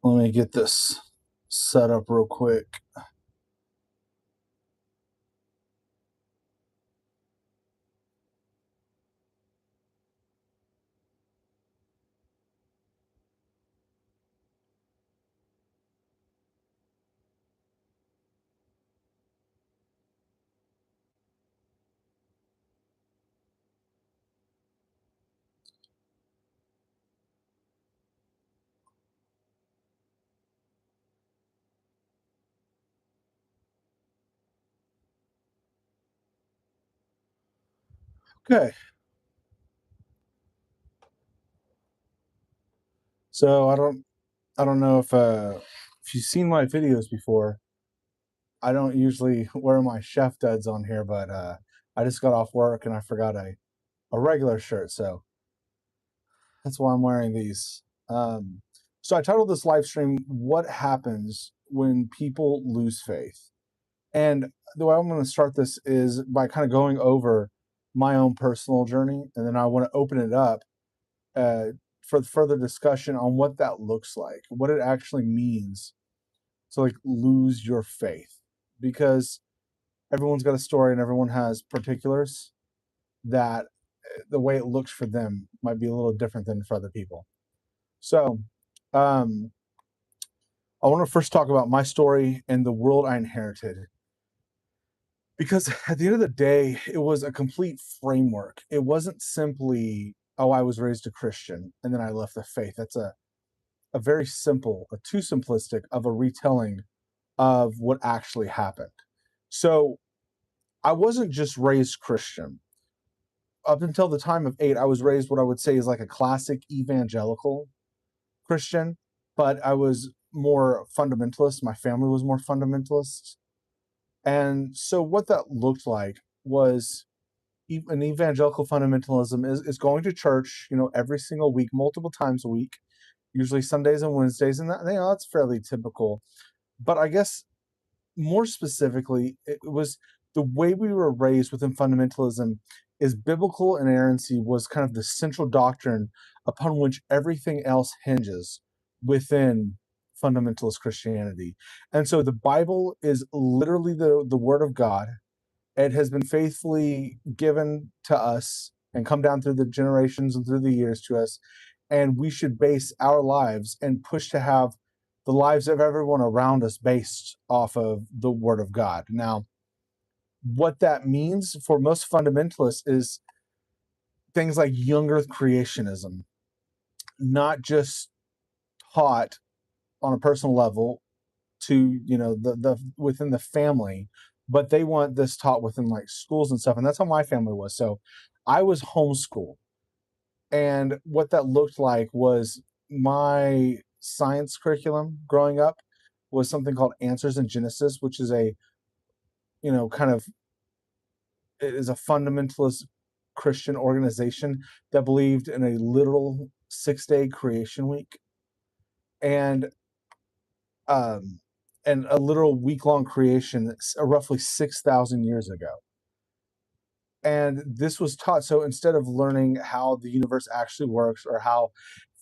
Let me get this set up real quick. Okay. So I don't know if you've seen my videos before. I don't usually wear my chef duds on here, but I just got off work and I forgot a regular shirt, so that's why I'm wearing these. So I titled this live stream "What Happens When People Lose Faith?" And the way I'm going to start this is by kind of going over my own personal journey, and then I want to open it up uh, for further discussion on what that looks like, what it actually means to like lose your faith, because everyone's got a story and everyone has particulars that the way it looks for them might be a little different than for other people. So, um, I want to first talk about my story and the world I inherited, because at the end of the day, it was a complete framework. It wasn't simply, oh, I was raised a Christian and then I left the faith. That's a very simple, a too simplistic of a retelling of what actually happened. So I wasn't just raised Christian. Up until the time of 8, I was raised what I would say is like a classic evangelical Christian, but I was more fundamentalist. My family was more fundamentalist. And so what that looked like was an evangelical fundamentalism is going to church, every single week, multiple times a week, usually Sundays and Wednesdays, and that's fairly typical. But I guess more specifically, it was the way we were raised within fundamentalism is biblical inerrancy was kind of the central doctrine upon which everything else hinges within fundamentalist Christianity. And so the Bible is literally the word of God. It has been faithfully given to us and come down through the generations and through the years to us. And we should base our lives and push to have the lives of everyone around us based off of the Word of God. Now, what that means for most fundamentalists is things like young earth creationism, not just taught on a personal level to the within the family, but they want this taught within like schools and stuff. And that's how my family was. So I was homeschooled, and what that looked like was my science curriculum growing up was something called Answers in Genesis, which is a kind of, it is a fundamentalist Christian organization that believed in a literal 6-day creation week, and um and a literal week-long creation roughly 6,000 years ago. And this was taught, so instead of learning how the universe actually works or how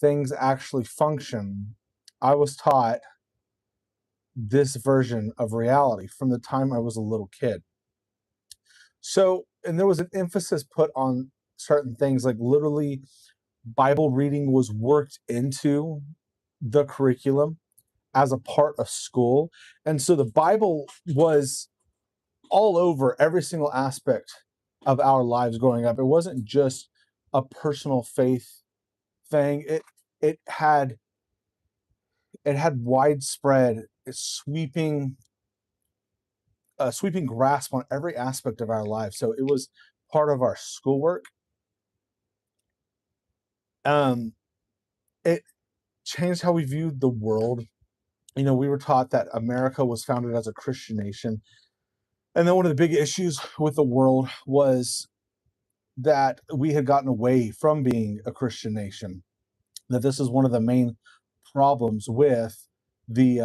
things actually function, I was taught this version of reality from the time I was a little kid. So, and there was an emphasis put on certain things, like literally Bible reading was worked into the curriculum as a part of school. And so the Bible was all over every single aspect of our lives growing up. It wasn't just a personal faith thing. It had widespread, sweeping sweeping grasp on every aspect of our life. So it was part of our schoolwork. Um, it changed how we viewed the world. We were taught that America was founded as a Christian nation. And then one of the big issues with the world was that we had gotten away from being a Christian nation. That this is one of the main problems with the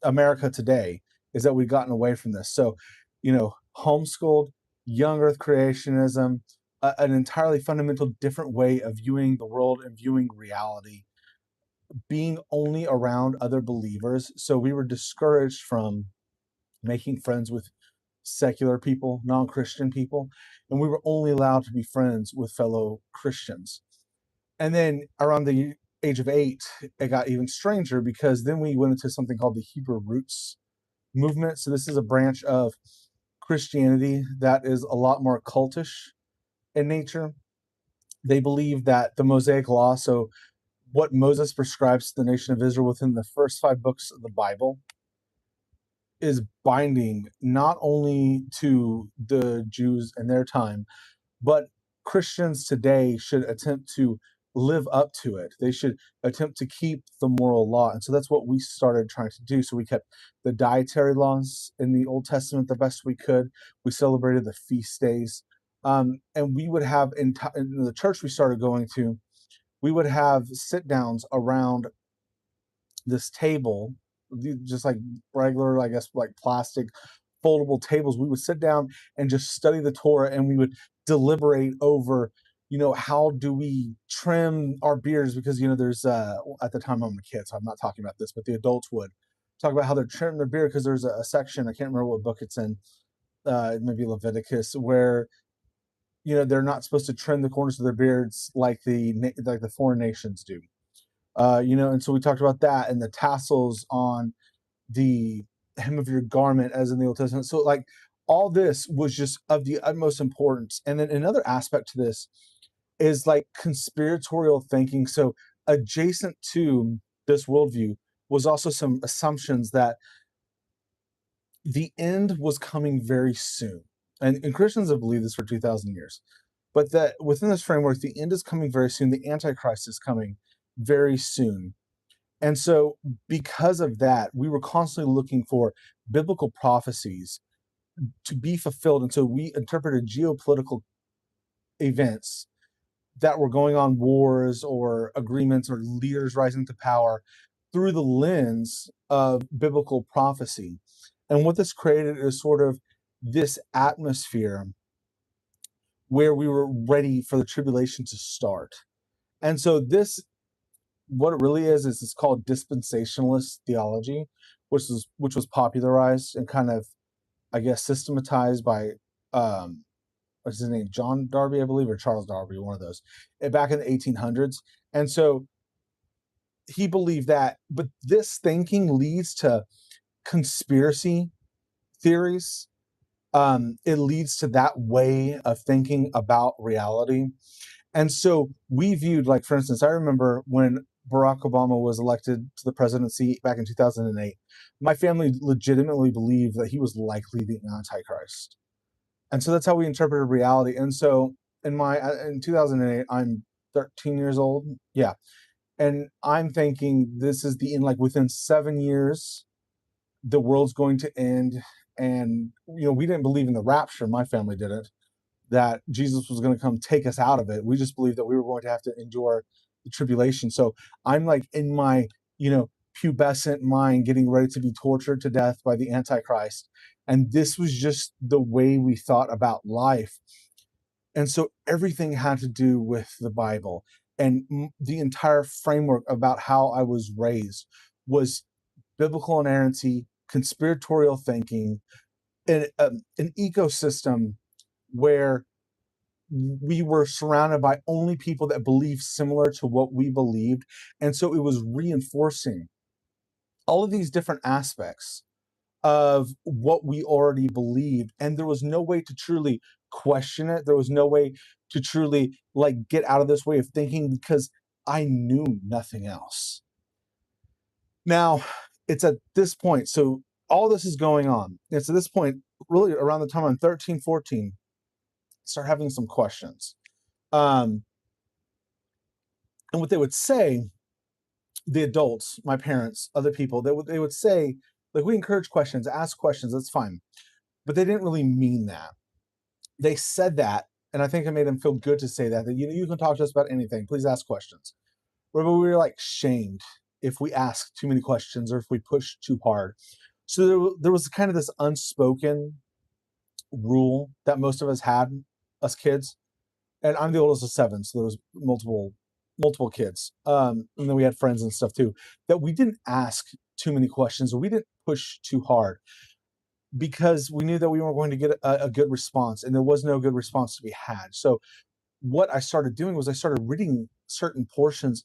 America today, is that we've gotten away from this. So, homeschooled, young earth creationism, an entirely fundamental different way of viewing the world and viewing reality. being only around other believers. So we were discouraged from making friends with secular people, non-Christian people, and we were only allowed to be friends with fellow Christians. And then around the age of 8, it got even stranger because then we went into something called the Hebrew Roots movement. So this is a branch of Christianity that is a lot more cultish in nature. They believe that the Mosaic Law, so what Moses prescribes to the nation of Israel within the first 5 books of the Bible, is binding not only to the Jews in their time, but Christians today should attempt to live up to it. They should attempt to keep the moral law. And so that's what we started trying to do. So we kept the dietary laws in the Old Testament the best we could. We celebrated the feast days. And we would have in the church we started going to, we would have sit downs around this table, just like regular, I guess, like plastic foldable tables. We would sit down and just study the Torah, and we would deliberate over, how do we trim our beards? Because there's at the time I'm a kid, so I'm not talking about this, but the adults would talk about how they're trimming their beard because there's a section, I can't remember what book it's in, maybe Leviticus, where they're not supposed to trim the corners of their beards like the foreign nations do. And so we talked about that and the tassels on the hem of your garment as in the Old Testament. So like all this was just of the utmost importance. And then another aspect to this is like conspiratorial thinking. So adjacent to this worldview was also some assumptions that the end was coming very soon. And Christians have believed this for 2,000 years. But that within this framework, the end is coming very soon. The Antichrist is coming very soon. And so, because of that, we were constantly looking for biblical prophecies to be fulfilled. And so, we interpreted geopolitical events that were going on, wars or agreements or leaders rising to power, through the lens of biblical prophecy. And what this created is sort of this atmosphere where we were ready for the tribulation to start. And so, what it really is it's called dispensationalist theology, which was popularized and kind of, I guess, systematized by what's his name, John Darby, I believe, or Charles Darby, one of those, back in the 1800s. And so he believed that, but this thinking leads to conspiracy theories. It leads to that way of thinking about reality. And so we viewed, like, for instance, I remember when Barack Obama was elected to the presidency back in 2008, my family legitimately believed that he was likely the Antichrist. And so that's how we interpreted reality. And so in 2008, I'm 13 years old. Yeah. And I'm thinking this is the end, like within 7 years, the world's going to end. And, we didn't believe in the rapture. My family didn't, that Jesus was going to come take us out of it. We just believed that we were going to have to endure the tribulation. So I'm like in my, pubescent mind getting ready to be tortured to death by the Antichrist. And this was just the way we thought about life. And so everything had to do with the Bible. And the entire framework about how I was raised was biblical inerrancy, conspiratorial thinking, and an ecosystem where we were surrounded by only people that believed similar to what we believed. And so it was reinforcing all of these different aspects of what we already believed. And there was no way to truly question it. There was no way to truly like get out of this way of thinking because I knew nothing else. Now, it's at this point, so all this is going on. It's at this point, really around the time I'm 13, 14, start having some questions. And what they would say, the adults, my parents, other people, they would say, like, we encourage questions, ask questions, that's fine. But they didn't really mean that. They said that, and I think it made them feel good to say that you can talk to us about anything, please ask questions. But we were like shamed if we asked too many questions or if we pushed too hard. So there was kind of this unspoken rule that most of us had, us kids, and I'm the oldest of seven, so there was multiple, multiple kids, and then we had friends and stuff too, that we didn't ask too many questions, or we didn't push too hard because we knew that we weren't going to get a good response, and there was no good response to be had. So what I started doing was I started reading certain portions,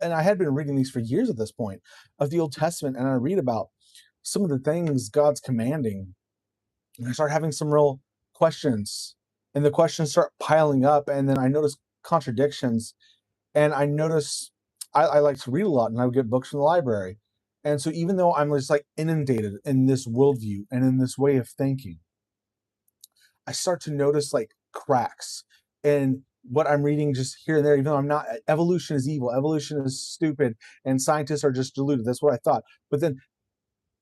and I had been reading these for years at this point, of the Old Testament, and I read about some of the things God's commanding, and I start having some real questions, and the questions start piling up, and then I notice contradictions, and I notice I like to read a lot, and I would get books from the library. And so even though I'm just like inundated in this worldview and in this way of thinking, I start to notice like cracks in what I'm reading just here and there, even though I'm not. Evolution is evil, evolution is stupid, and scientists are just deluded. That's what I thought. But then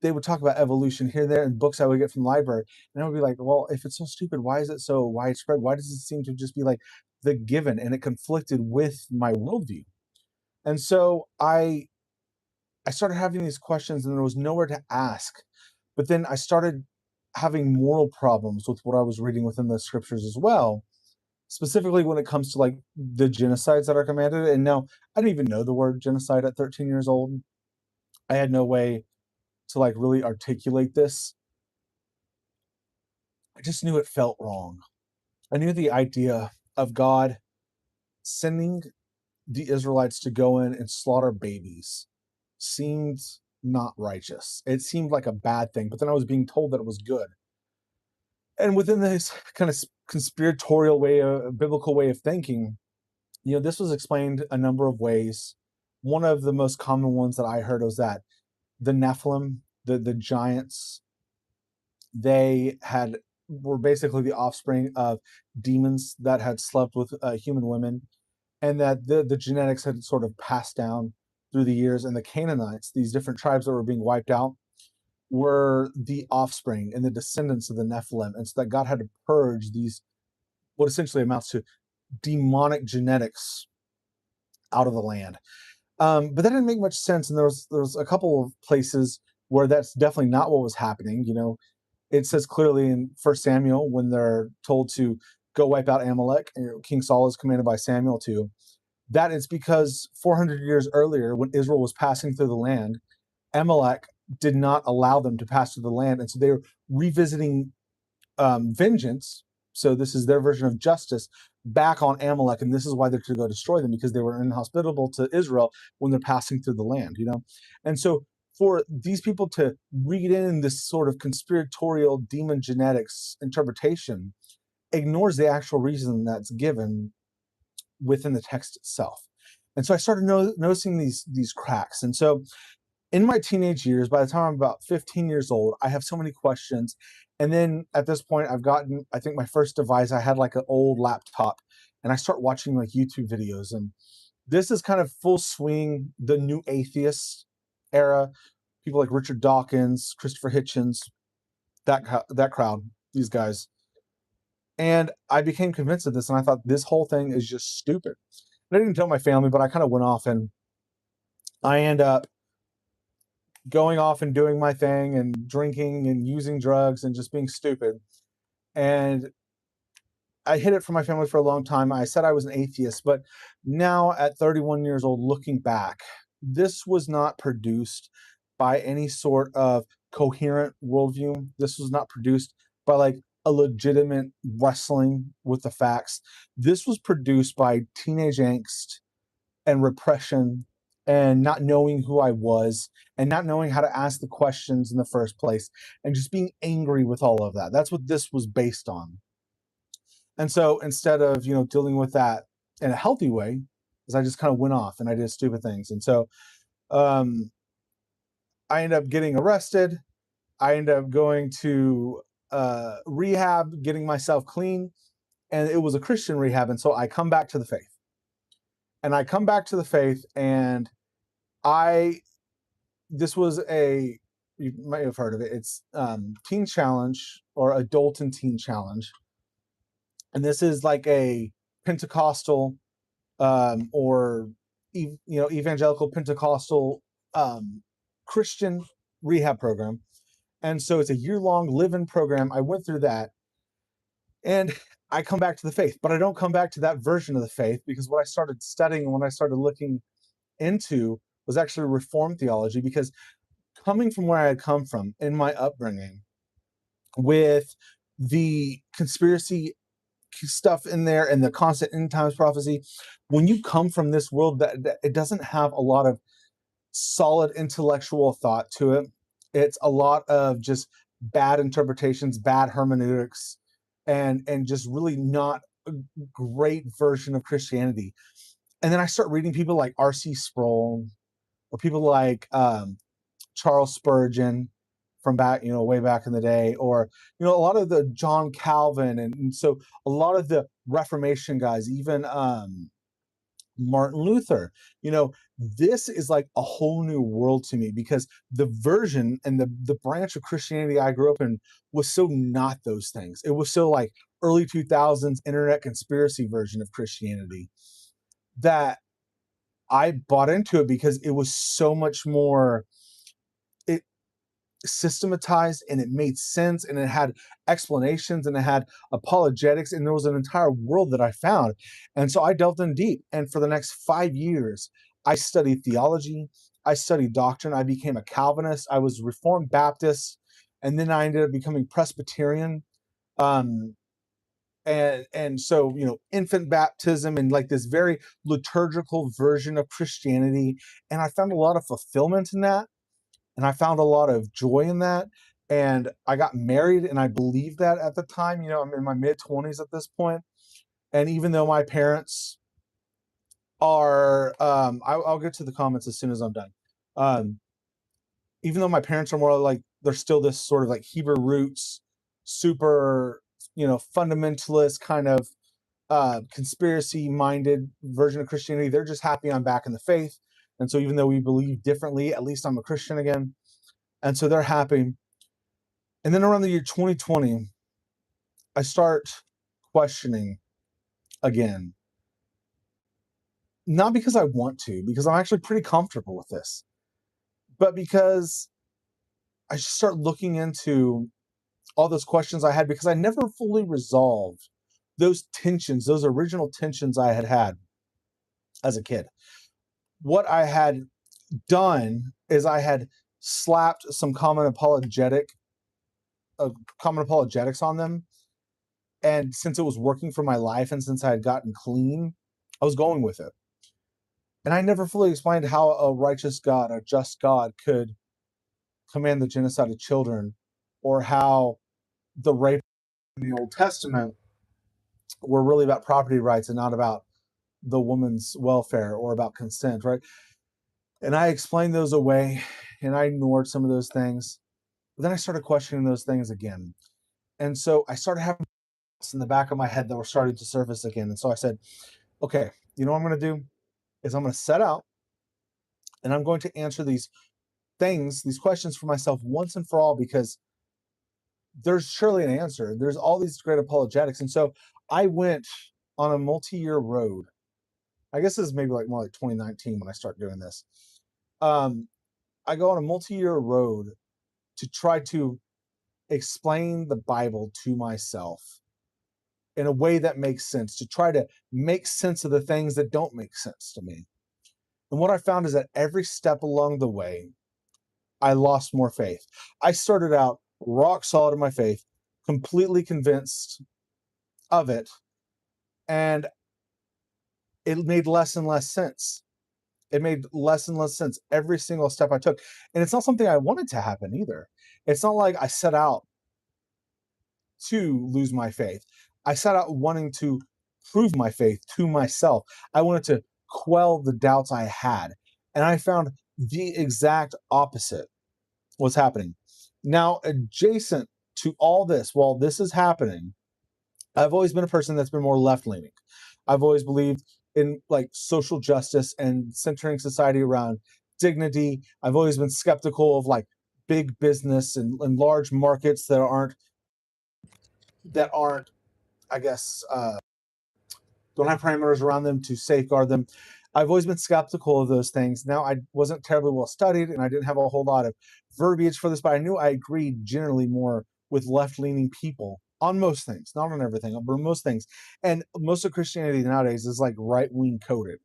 they would talk about evolution here and there in books I would get from the library. And I would be like, well, if it's so stupid, why is it so widespread? Why does it seem to just be like the given, and it conflicted with my worldview? And so I started having these questions, and there was nowhere to ask. But then I started having moral problems with what I was reading within the scriptures as well, specifically when it comes to like the genocides that are commanded. And now I didn't even know the word genocide at 13 years old. I had no way to like really articulate this. I just knew it felt wrong. I knew the idea of God sending the Israelites to go in and slaughter babies seemed not righteous. It seemed like a bad thing, but then I was being told that it was good. And within this kind of conspiratorial way, biblical way of thinking, this was explained a number of ways. One of the most common ones that I heard was that the Nephilim, the giants, they had were basically the offspring of demons that had slept with human women, and that the genetics had sort of passed down through the years. And the Canaanites, these different tribes that were being wiped out, were the offspring and the descendants of the Nephilim, and so that God had to purge these, what essentially amounts to demonic genetics, out of the land. But that didn't make much sense, and there was a couple of places where that's definitely not what was happening. It says clearly in First Samuel when they're told to go wipe out Amalek, and King Saul is commanded by Samuel to. That is because 400 years earlier, when Israel was passing through the land, Amalek did not allow them to pass through the land, and so they were revisiting vengeance. So this is their version of justice back on Amalek, and this is why they're to go destroy them, because they were inhospitable to Israel when they're passing through the land. And so for these people to read in this sort of conspiratorial demon genetics interpretation ignores the actual reason that's given within the text itself. And so I started noticing these cracks. And so in my teenage years, by the time I'm about 15 years old, I have so many questions. And then at this point, I've gotten, I think my first device, I had like an old laptop, and I start watching like YouTube videos. And this is kind of full swing, the new atheist era. People like Richard Dawkins, Christopher Hitchens, that crowd, these guys. And I became convinced of this, and I thought this whole thing is just stupid. And I didn't tell my family, but I kind of went off, and I end up going off and doing my thing and drinking and using drugs and just being stupid. And I hid it from my family for a long time. I said I was an atheist, but now at 31 years old, looking back, this was not produced by any sort of coherent worldview. This was not produced by like a legitimate wrestling with the facts. This was produced by teenage angst and repression, and not knowing who I was, and not knowing how to ask the questions in the first place, and just being angry with all of that. That's what this was based on. And so instead of, dealing with that in a healthy way, is I just kind of went off and I did stupid things. And so um, I ended up getting arrested. I ended up going to rehab, getting myself clean, and it was a Christian rehab. And so I come back to the faith. And I come back to the faith, and this was you might have heard of it. It's Teen Challenge, or Adult and Teen Challenge. And this is like a Pentecostal or evangelical Pentecostal Christian rehab program. And so it's a year-long live-in program. I went through that. And I come back to the faith, but I don't come back to that version of the faith, because what I started studying and when I started looking into was actually Reformed theology. Because coming from where I had come from in my upbringing, with the conspiracy stuff in there and the constant end times prophecy, when you come from this world that it doesn't have a lot of solid intellectual thought to it, it's a lot of just bad interpretations, bad hermeneutics, and just really not a great version of Christianity. And then I start reading people like R.C. Sproul, or people like Charles Spurgeon from back, way back in the day, or a lot of the John Calvin, and so a lot of the Reformation guys, even Martin Luther. This is like a whole new world to me, because the version and the branch of Christianity I grew up in was so not those things. It was so like early 2000s internet conspiracy version of Christianity, that I bought into it because it was so much more it systematized, and it made sense, and it had explanations, and it had apologetics, and there was an entire world that I found. And so I delved in deep, and for the next 5 years I studied theology, I studied doctrine, I became a Calvinist, I was Reformed Baptist, and then I ended up becoming Presbyterian. Um and so infant baptism and like this very liturgical version of Christianity, and I found a lot of fulfillment in that, and I found a lot of joy in that. And I got married, and I believed that at the time. I'm in my mid 20s at this point, and even though my parents are, I'll get to the comments as soon as I'm done. Um, Even though my parents are more like, they're still this sort of like Hebrew roots, super, fundamentalist kind of conspiracy minded version of Christianity. They're just happy I'm back in the faith. And so even though we believe differently, at least I'm a Christian again. And so they're happy. And then around the year 2020, I start questioning again. Not because I want to, because I'm actually pretty comfortable with this, but because I just start looking into all those questions I had, because I never fully resolved those tensions, those original tensions I had had as a kid. What I had done is I had slapped some common apologetics on them. And since it was working for my life, and since I had gotten clean, I was going with it. And I never fully explained how a righteous God, a just God, could command the genocide of children, or how the rape in the Old Testament were really about property rights and not about the woman's welfare or about consent, right? And I explained those away, and I ignored some of those things. But then I started questioning those things again. And so I started having thoughts in the back of my head that were starting to surface again. And so I said, okay, you know what I'm going to do is I'm going to set out, and I'm going to answer these questions for myself once and for all, because there's surely an answer. There's all these great apologetics. And so I went on a multi-year road. I guess this is maybe like more like 2019 when I start doing this. Um, I go on a multi-year road to try to explain the Bible to myself in a way that makes sense, to try to make sense of the things that don't make sense to me. And what I found is that every step along the way, I lost more faith. I started out rock solid in my faith, completely convinced of it, and it made less and less sense. It made less and less sense every single step I took. And it's not something I wanted to happen either. It's not like I set out to lose my faith. I set out wanting to prove my faith to myself. I wanted to quell the doubts I had. And I found the exact opposite was happening. Now, adjacent to all this, while this is happening, I've always been a person that's been more left leaning. I've always believed in like social justice and centering society around dignity. I've always been skeptical of like big business and large markets that aren't, I guess, don't have parameters around them to safeguard them. I've always been skeptical of those things. Now, I wasn't terribly well studied, and I didn't have a whole lot of verbiage for this, but I knew I agreed generally more with left leaning people on most things, not on everything, but most things. And most of Christianity nowadays is like right wing coded.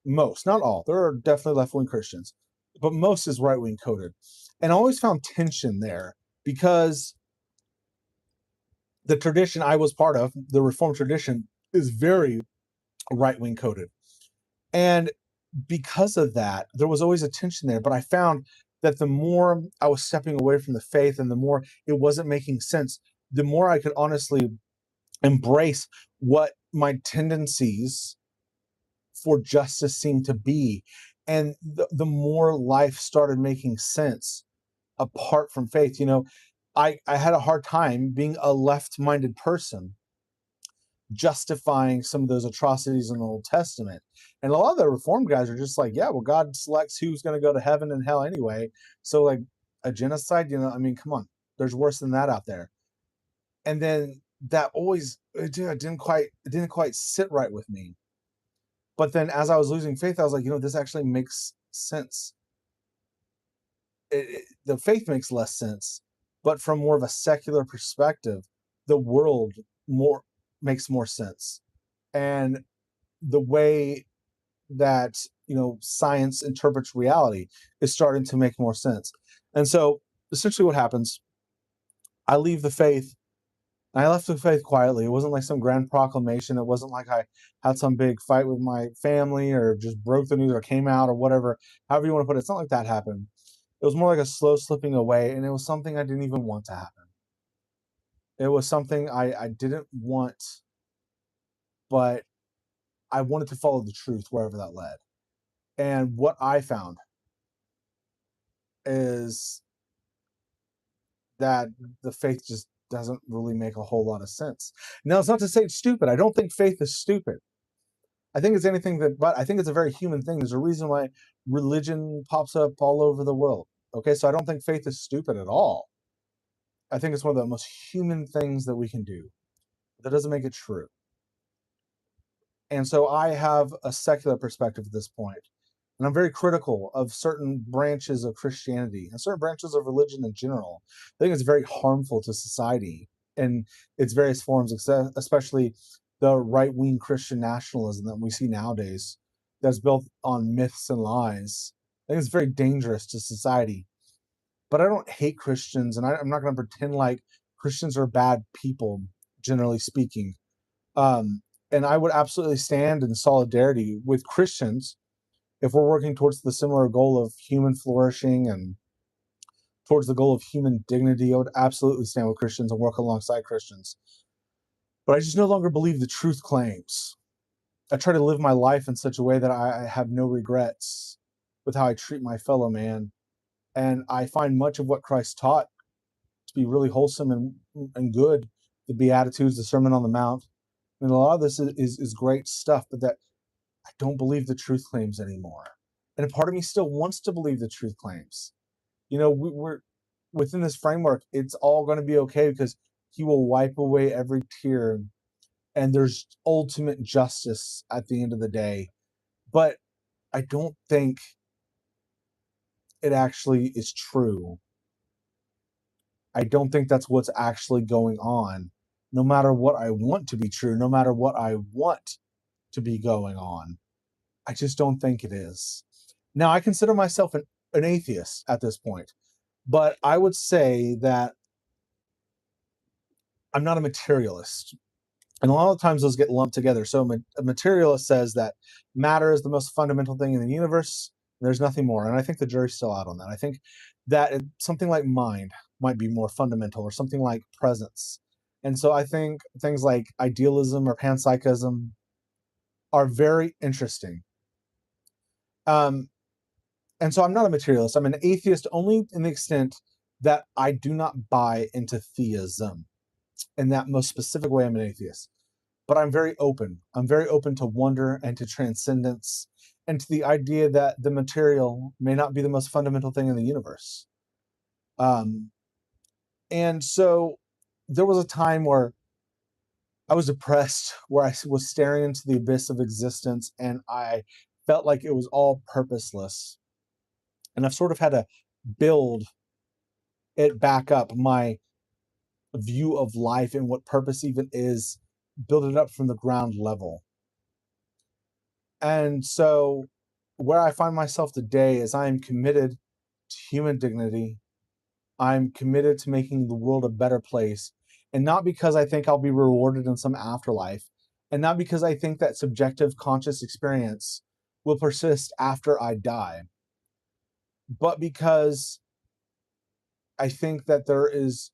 Most, not all. There are definitely left wing Christians, but most is right wing coded. And I always found tension there because the tradition I was part of, the Reformed tradition, is very right wing coded. And because of that, there was always a tension there. But I found that the more I was stepping away from the faith and the more it wasn't making sense, the more I could honestly embrace what my tendencies for justice seemed to be. And the more life started making sense apart from faith. I had a hard time being a left minded person justifying some of those atrocities in the Old Testament. And a lot of the Reformed guys are just like, yeah, well, God selects who's going to go to heaven and hell anyway. So, like, a genocide, I mean, come on, there's worse than that out there. And then that always, it didn't quite sit right with me. But then as I was losing faith, I was like, this actually makes sense. The faith makes less sense, but from more of a secular perspective, the world more makes more sense. And the way that science interprets reality is starting to make more sense. And so essentially what happens, I leave the faith. I left the faith quietly. It wasn't like some grand proclamation. It wasn't like I had some big fight with my family or just broke the news or came out or whatever, however you want to put it. It's not like that happened. It was more like a slow slipping away, and it was something I didn't even want to happen. It was something I didn't want, but I wanted to follow the truth wherever that led. And what I found is that the faith just doesn't really make a whole lot of sense. Now, it's not to say it's stupid. I don't think faith is stupid. I think it's anything but I think it's a very human thing. There's a reason why religion pops up all over the world. Okay, so I don't think faith is stupid at all. I think it's one of the most human things that we can do. That doesn't make it true. And so I have a secular perspective at this point, and I'm very critical of certain branches of Christianity and certain branches of religion in general. I think it's very harmful to society in its various forms, especially the right wing Christian nationalism that we see nowadays that's built on myths and lies. I think it's very dangerous to society. But I don't hate Christians, and I'm not going to pretend like Christians are bad people, generally speaking. Um, and I would absolutely stand in solidarity with Christians if we're working towards the similar goal of human flourishing and towards the goal of human dignity. I would absolutely stand with Christians and work alongside Christians. But I just no longer believe the truth claims. I try to live my life in such a way that I have no regrets with how I treat my fellow man. And I find much of what Christ taught to be really wholesome and good. The Beatitudes, the Sermon on the Mount. And a lot of this is great stuff, but that I don't believe the truth claims anymore. And a part of me still wants to believe the truth claims. We're within this framework, it's all going to be okay because he will wipe away every tear and there's ultimate justice at the end of the day. But I don't think it actually is true. I don't think that's what's actually going on. No matter what I want to be true, no matter what I want to be going on, I just don't think it is. Now, I consider myself an atheist at this point, but I would say that I'm not a materialist. And a lot of times those get lumped together. So a materialist says that matter is the most fundamental thing in the universe. There's nothing more. And I think the jury's still out on that. I think that something like mind might be more fundamental, or something like presence. And so I think things like idealism or panpsychism are very interesting. Um, and so I'm not a materialist. I'm an atheist only in the extent that I do not buy into theism. In that most specific way, I'm an atheist. But I'm very open. I'm very open to wonder and to transcendence and to the idea that the material may not be the most fundamental thing in the universe. Um, and so there was a time where I was depressed, where I was staring into the abyss of existence and I felt like it was all purposeless. And I've sort of had to build it back up. My view of life and what purpose even is, build it up from the ground level. And so where I find myself today is I am committed to human dignity. I'm committed to making the world a better place. And not because I think I'll be rewarded in some afterlife, and not because I think that subjective conscious experience will persist after I die, but because I think that there is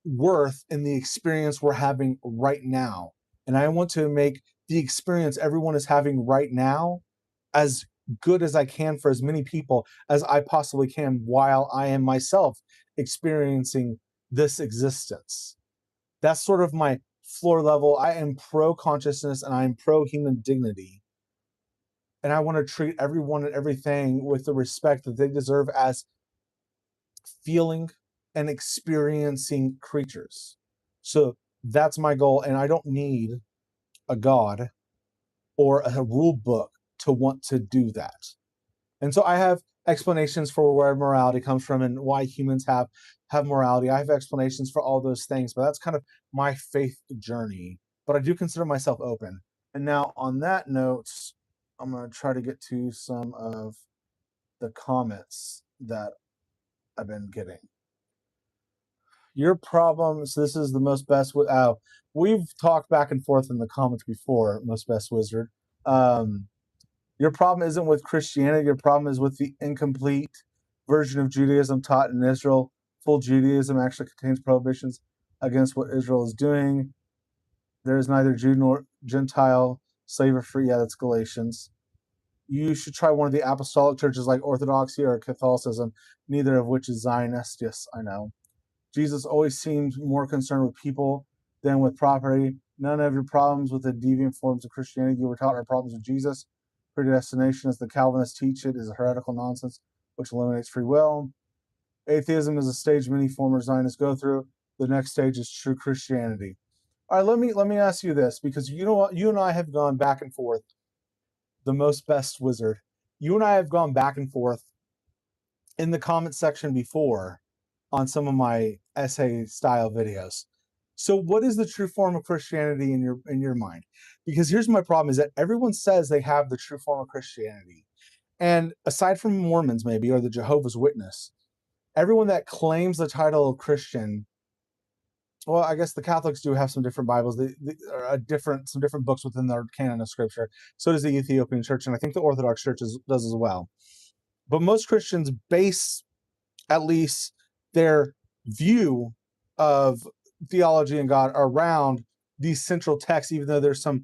worth in the experience we're having right now. And I want to make the experience everyone is having right now as good as I can for as many people as I possibly can while I am myself experiencing this existence. That's sort of my floor level. I am pro consciousness and I'm pro human dignity. And I want to treat everyone and everything with the respect that they deserve as feeling and experiencing creatures. So that's my goal. And I don't need a God or a rule book to want to do that. And so I have explanations for where morality comes from and why humans have morality. I have explanations for all those things, but that's kind of my faith journey. But I do consider myself open. And now on that note, I'm going to try to get to some of the comments that I've been getting. Your problems. This is the most best. We've talked back and forth in the comments before, most best wizard. Your problem isn't with Christianity. Your problem is with the incomplete version of Judaism taught in Israel. Full Judaism actually contains prohibitions against what Israel is doing. There is neither Jew nor Gentile, slave or free. Yeah, that's Galatians. You should try one of the apostolic churches like Orthodoxy or Catholicism, neither of which is Zionist. Yes, I know. Jesus always seemed more concerned with people than with property. None of your problems with the deviant forms of Christianity you were taught are problems with Jesus. Predestination, as the Calvinists teach it, is a heretical nonsense which eliminates free will. Atheism is a stage many former Zionists go through. The next stage is true Christianity. All right, let me ask you this, because you know what, you and I have gone back and forth. The most best wizard, you and I have gone back and forth in the comment section before on some of my essay style videos. So what is the true form of Christianity in your mind? Because here's my problem is that everyone says they have the true form of Christianity. And aside from Mormons maybe, or the Jehovah's Witness, everyone that claims the title of Christian, well, I guess the Catholics do have some different Bibles, some different books within their canon of Scripture. So does the Ethiopian Church, and I think the Orthodox Church does as well. But most Christians base at least their view of theology and God around these central texts, even though there's some,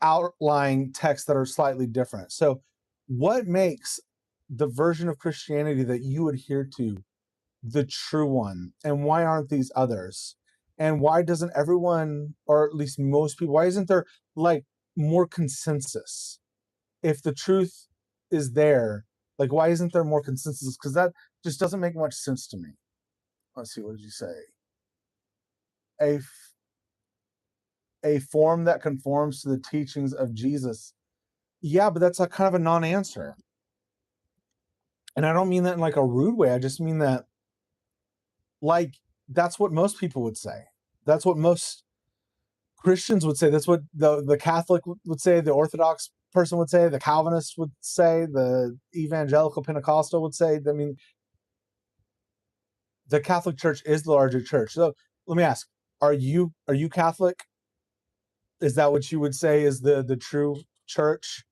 outlying texts that are slightly different. So what makes the version of Christianity that you adhere to the true one? And why aren't these others? And why doesn't everyone, or at least most people, why isn't there like more consensus? If the truth is there, like why isn't there more consensus? Because that just doesn't make much sense to me. Let's see, what did you say? A a form that conforms to the teachings of Jesus. Yeah, but that's a kind of a non-answer. And I don't mean that in like a rude way. I just mean that like that's what most people would say. That's what most Christians would say. That's what the Catholic would say, the Orthodox person would say, the Calvinist would say, the evangelical Pentecostal would say. I mean, the Catholic Church is the larger church. So let me ask, are you Catholic? Is that what you would say is the true church?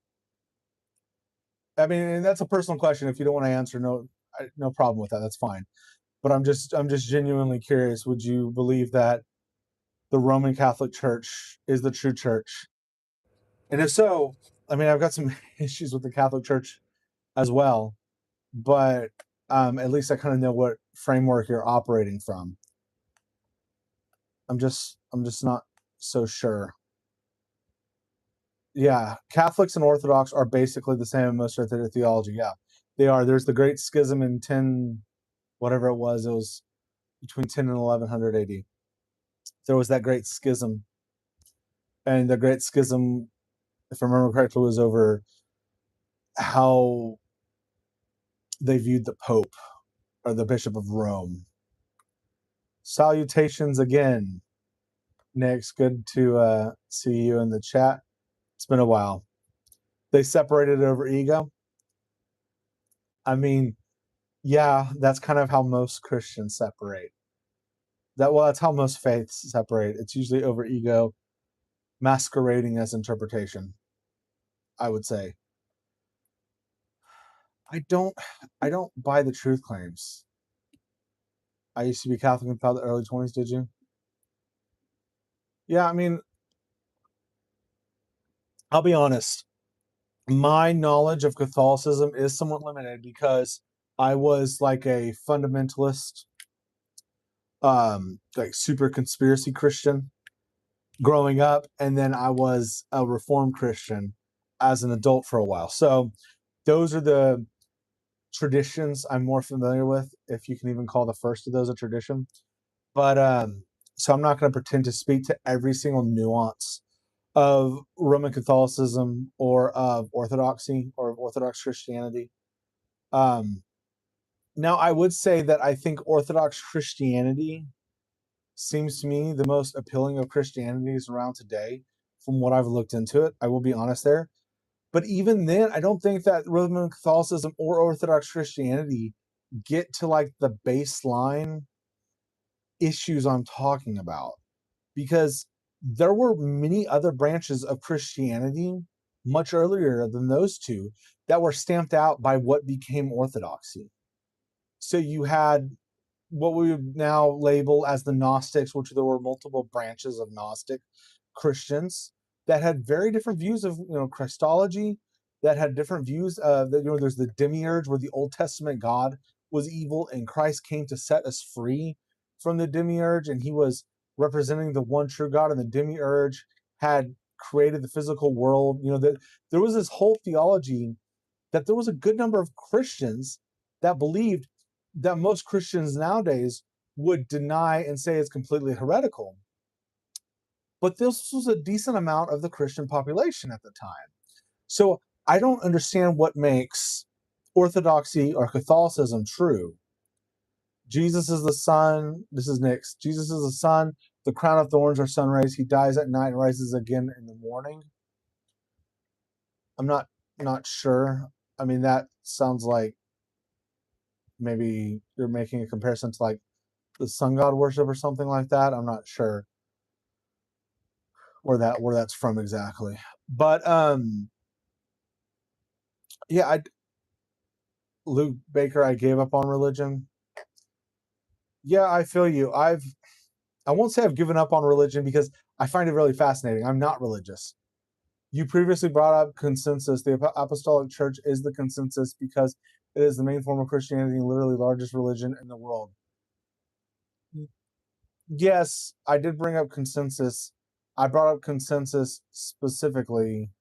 I mean, and that's a personal question. If you don't want to answer, no problem with that. That's fine. But I'm just genuinely curious. Would you believe that the Roman Catholic Church is the true church? And if so, I mean, I've got some issues with the Catholic Church as well, but at least I kind of know what framework you're operating from. I'm just not so sure. Yeah, Catholics and Orthodox are basically the same in most of their theology. Yeah, they are. There's the Great Schism in 10, whatever it was between 10 and 1100 AD. There was that Great Schism, and the Great Schism, if I remember correctly, was over how they viewed the Pope or the Bishop of Rome. Salutations again. Nick's good to see you in the chat. It's been a while. They separated over ego. I mean, yeah, that's kind of how most Christians separate. That's how most faiths separate. It's usually over ego masquerading as interpretation, I would say. I don't buy the truth claims. I used to be Catholic until the early 20s, did you? Yeah, I mean, I'll be honest. My knowledge of Catholicism is somewhat limited because I was like a fundamentalist, like super conspiracy Christian growing up, and then I was a Reformed Christian as an adult for a while. So those are the traditions I'm more familiar with, if you can even call the first of those a tradition. But so I'm not going to pretend to speak to every single nuance of Roman Catholicism or of Orthodoxy or of Orthodox Christianity. Now, I would say that I think Orthodox Christianity seems to me the most appealing of Christianities around today from what I've looked into it. I will be honest there. But even then, I don't think that Roman Catholicism or Orthodox Christianity get to like the baseline issues I'm talking about, because there were many other branches of Christianity much earlier than those two that were stamped out by what became Orthodoxy. So you had what we would now label as the Gnostics, which there were multiple branches of Gnostic Christians that had very different views of Christology, that had different views of that. There's the demiurge, where the Old Testament God was evil and Christ came to set us free from the demiurge, and he was representing the one true God, and the demiurge had created the physical world. That there was this whole theology that there was a good number of Christians that believed that most Christians nowadays would deny and say it's completely heretical. But this was a decent amount of the Christian population at the time. So I don't understand what makes Orthodoxy or Catholicism true. Jesus is the sun. This is Nick's. Jesus is the sun. The crown of thorns are sun rays. He dies at night and rises again in the morning. I'm not sure. I mean, that sounds like maybe you're making a comparison to like the sun god worship or something like that. I'm not sure where that's from exactly. But yeah, Luke Baker, I gave up on religion. Yeah, I feel you. I won't say I've given up on religion because I find it really fascinating. I'm not religious. You previously brought up consensus. The Apostolic Church is the consensus because it is the main form of Christianity and literally largest religion in the world. Yes, I did bring up consensus. I brought up consensus specifically.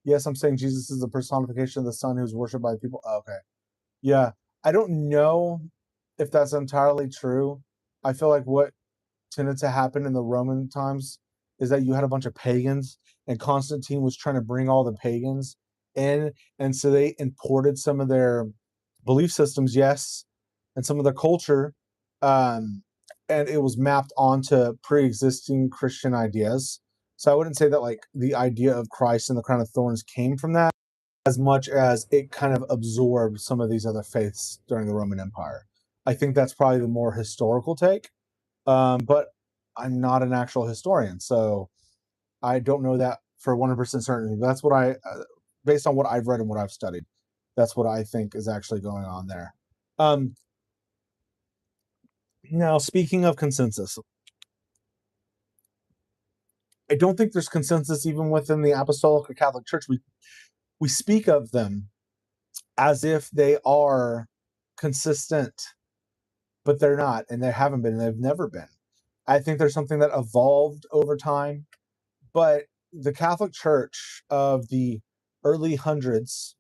Yes, I'm saying Jesus is the personification of the Son who's worshipped by people. Oh, okay. Yeah. I don't know if that's entirely true. I feel like what tended to happen in the Roman times is that you had a bunch of pagans, and Constantine was trying to bring all the pagans in. And so they imported some of their belief systems, yes, and some of their culture. And it was mapped onto pre-existing Christian ideas. So I wouldn't say that like the idea of Christ and the crown of thorns came from that as much as it kind of absorbed some of these other faiths during the Roman Empire. I think that's probably the more historical take. But I'm not an actual historian, so I don't know that for 100% certainty. That's what based on what I've read and what I've studied, that's what I think is actually going on there. Now, speaking of consensus, I don't think there's consensus even within the Apostolic or Catholic Church. We speak of them as if they are consistent, but they're not, and they haven't been, and they've never been. I think there's something that evolved over time, but the Catholic Church of the early hundreds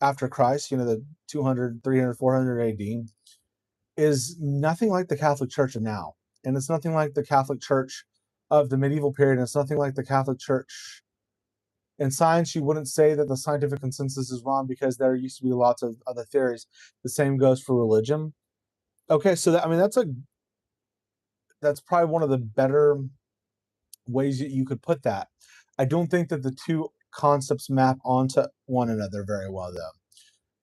after Christ, the 200, 300, 400 AD, is nothing like the Catholic Church of now. And it's nothing like the Catholic Church of the medieval period. And it's nothing like the Catholic Church. In science, you wouldn't say that the scientific consensus is wrong because there used to be lots of other theories. The same goes for religion. Okay, so that's a that's probably one of the better ways that you could put that. I don't think that the two concepts map onto one another very well, though.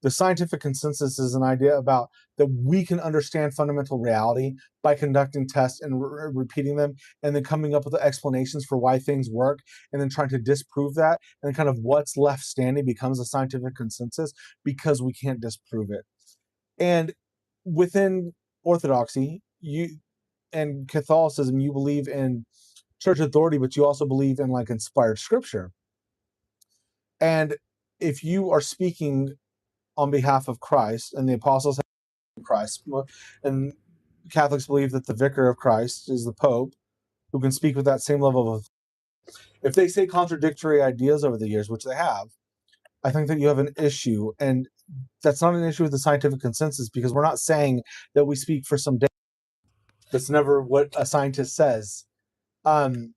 The scientific consensus is an idea about that we can understand fundamental reality by conducting tests and repeating them, and then coming up with the explanations for why things work, and then trying to disprove that, and then kind of what's left standing becomes a scientific consensus because we can't disprove it. And within Orthodoxy, you and Catholicism, you believe in church authority, but you also believe in like inspired scripture. And if you are speaking on behalf of Christ, and the apostles have Christ, and Catholics believe that the vicar of Christ is the Pope, who can speak with that same level of. If they say contradictory ideas over the years, which they have, I think that you have an issue, and that's not an issue with the scientific consensus because we're not saying that we speak for some data. That's never what a scientist says. Um,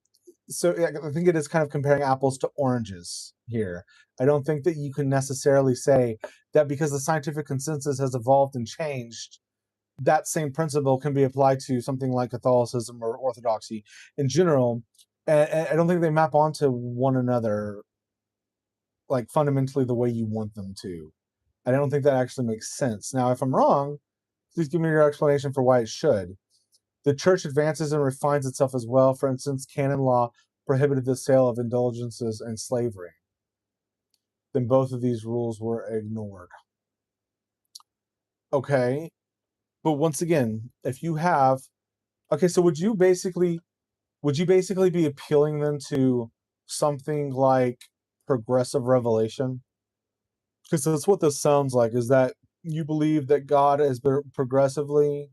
so yeah, I think it is kind of comparing apples to oranges here. I don't think that you can necessarily say that because the scientific consensus has evolved and changed, that same principle can be applied to something like Catholicism or Orthodoxy in general. And I don't think they map onto one another like fundamentally the way you want them to. I don't think that actually makes sense. Now, if I'm wrong, please give me your explanation for why it should. The church advances and refines itself as well. For instance, canon law prohibited the sale of indulgences and slavery. Then both of these rules were ignored. Okay, but once again, if you have okay, so would you basically be appealing then to something like progressive revelation? Because that's what this sounds like. Is that you believe that God has been progressively,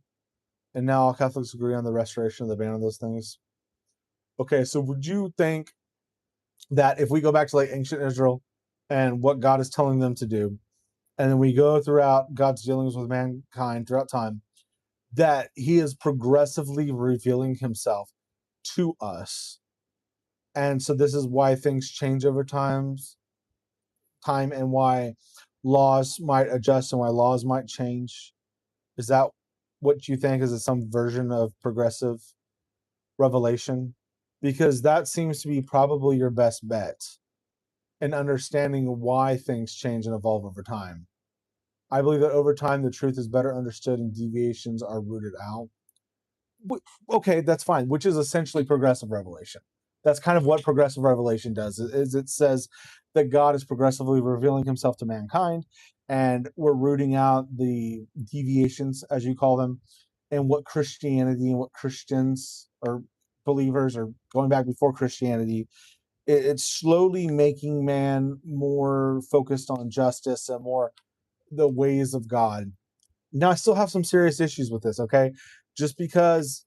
and now all Catholics agree on the restoration of the ban on those things? Okay, so would you think that if we go back to like ancient Israel and what God is telling them to do, and then we go throughout God's dealings with mankind throughout time, that He is progressively revealing Himself to us, and so this is why things change over time, and why laws might adjust and why laws might change. Is that what you think? Is it some version of progressive revelation? Because that seems to be probably your best bet in understanding why things change and evolve over time. I believe that over time the truth is better understood and deviations are rooted out. Okay, that's fine, which is essentially progressive revelation. That's kind of what progressive revelation does, is it says that God is progressively revealing Himself to mankind, and we're rooting out the deviations, as you call them, and what Christianity and what Christians or believers or going back before Christianity, it's slowly making man more focused on justice and more the ways of God. Now, I still have some serious issues with this, okay? Just because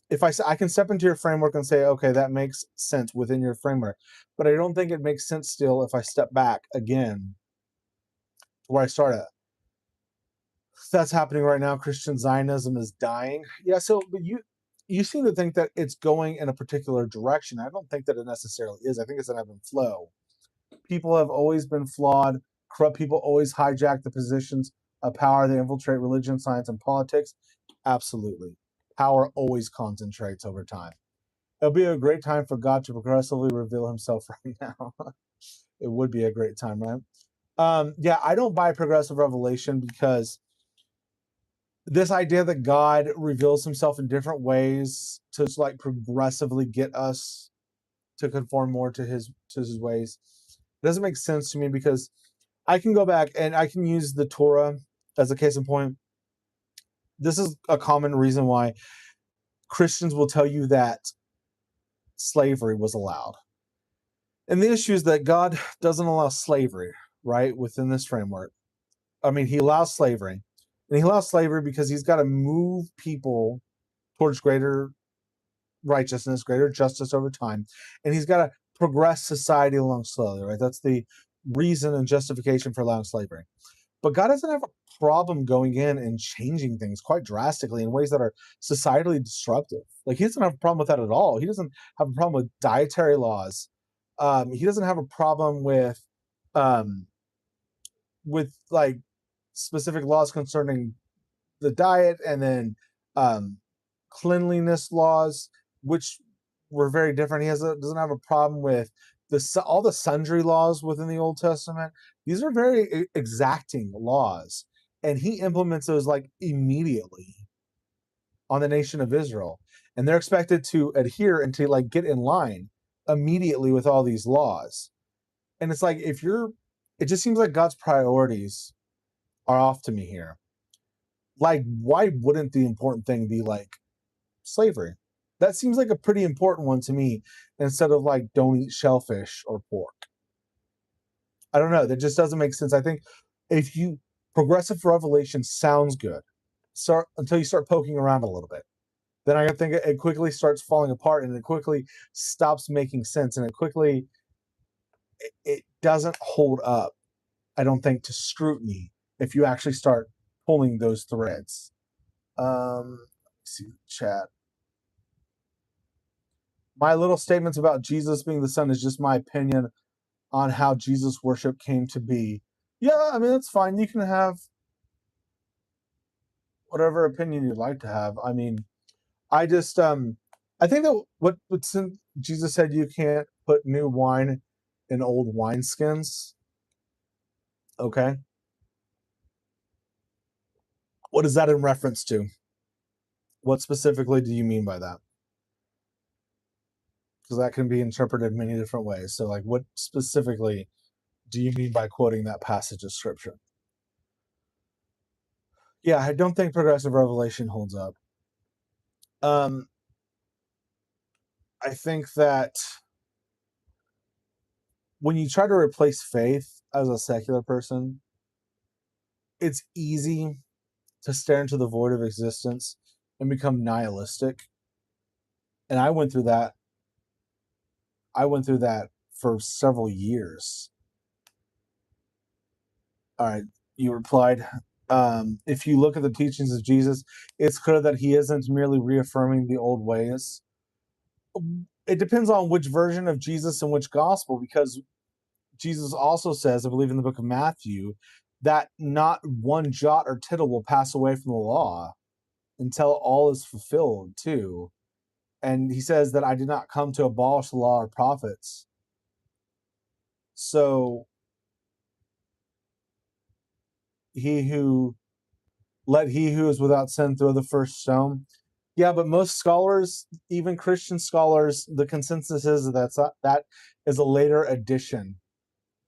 if I can step into your framework and say, okay, that makes sense within your framework, but I don't think it makes sense still if I step back again to where I started. That's happening right now. Christian Zionism is dying. Yeah, so but you seem to think that it's going in a particular direction. I don't think that it necessarily is. I think it's an ebb and flow. People have always been flawed. Corrupt people always hijack the positions of power. They infiltrate religion, science, and politics. Absolutely. Power always concentrates over time. It'll be a great time for God to progressively reveal Himself right now. It would be a great time, right? Yeah, I don't buy progressive revelation because this idea that God reveals Himself in different ways to like progressively get us to conform more to His ways, it doesn't make sense to me because I can go back and I can use the Torah as a case in point. This is a common reason why Christians will tell you that slavery was allowed. And the issue is that God doesn't allow slavery, right, within this framework. I mean, He allows slavery. And He allows slavery because He's got to move people towards greater righteousness, greater justice over time. And He's got to progress society along slowly, right? That's the reason and justification for allowing slavery. But God doesn't have a problem going in and changing things quite drastically in ways that are societally disruptive. Like He doesn't have a problem with that at all. He doesn't have a problem with dietary laws. He doesn't have a problem um, with like specific laws concerning the diet, and then um, cleanliness laws, which were very different. He doesn't have a problem with all the sundry laws within the Old Testament. These are very exacting laws, and he implements those like immediately on the nation of Israel, and they're expected to adhere and to like get in line immediately with all these laws. And it's like it just seems like God's priorities are off to me here. Like, why wouldn't the important thing be like slavery? That seems like a pretty important one to me, instead of like don't eat shellfish or pork. I don't know. That just doesn't make sense. I think if you progressive revelation sounds good, until you start poking around a little bit, then I think it quickly starts falling apart, and it quickly stops making sense, and it doesn't hold up, I don't think, to scrutiny if you actually start pulling those threads. Let's see the chat. My little statements about Jesus being the Son is just my opinion on how Jesus worship came to be. Yeah, I mean, that's fine. You can have whatever opinion you'd like to have. I mean, I just I think that since Jesus said you can't put new wine in old wineskins, okay? What is that in reference to? What specifically do you mean by that? Because that can be interpreted many different ways. So, like, what specifically do you mean by quoting that passage of scripture? Yeah, I don't think progressive revelation holds up. I think that when you try to replace faith as a secular person, it's easy to stare into the void of existence and become nihilistic. And I went through that. I went through that for several years. All right, you replied. If you look at the teachings of Jesus, it's clear that he isn't merely reaffirming the old ways. It depends on which version of Jesus and which gospel, because Jesus also says, I believe in the book of Matthew, that not one jot or tittle will pass away from the law until all is fulfilled too. And he says that I did not come to abolish the law or prophets. So he who is without sin throw the first stone. Yeah, but most scholars, even Christian scholars, the consensus is that is a later addition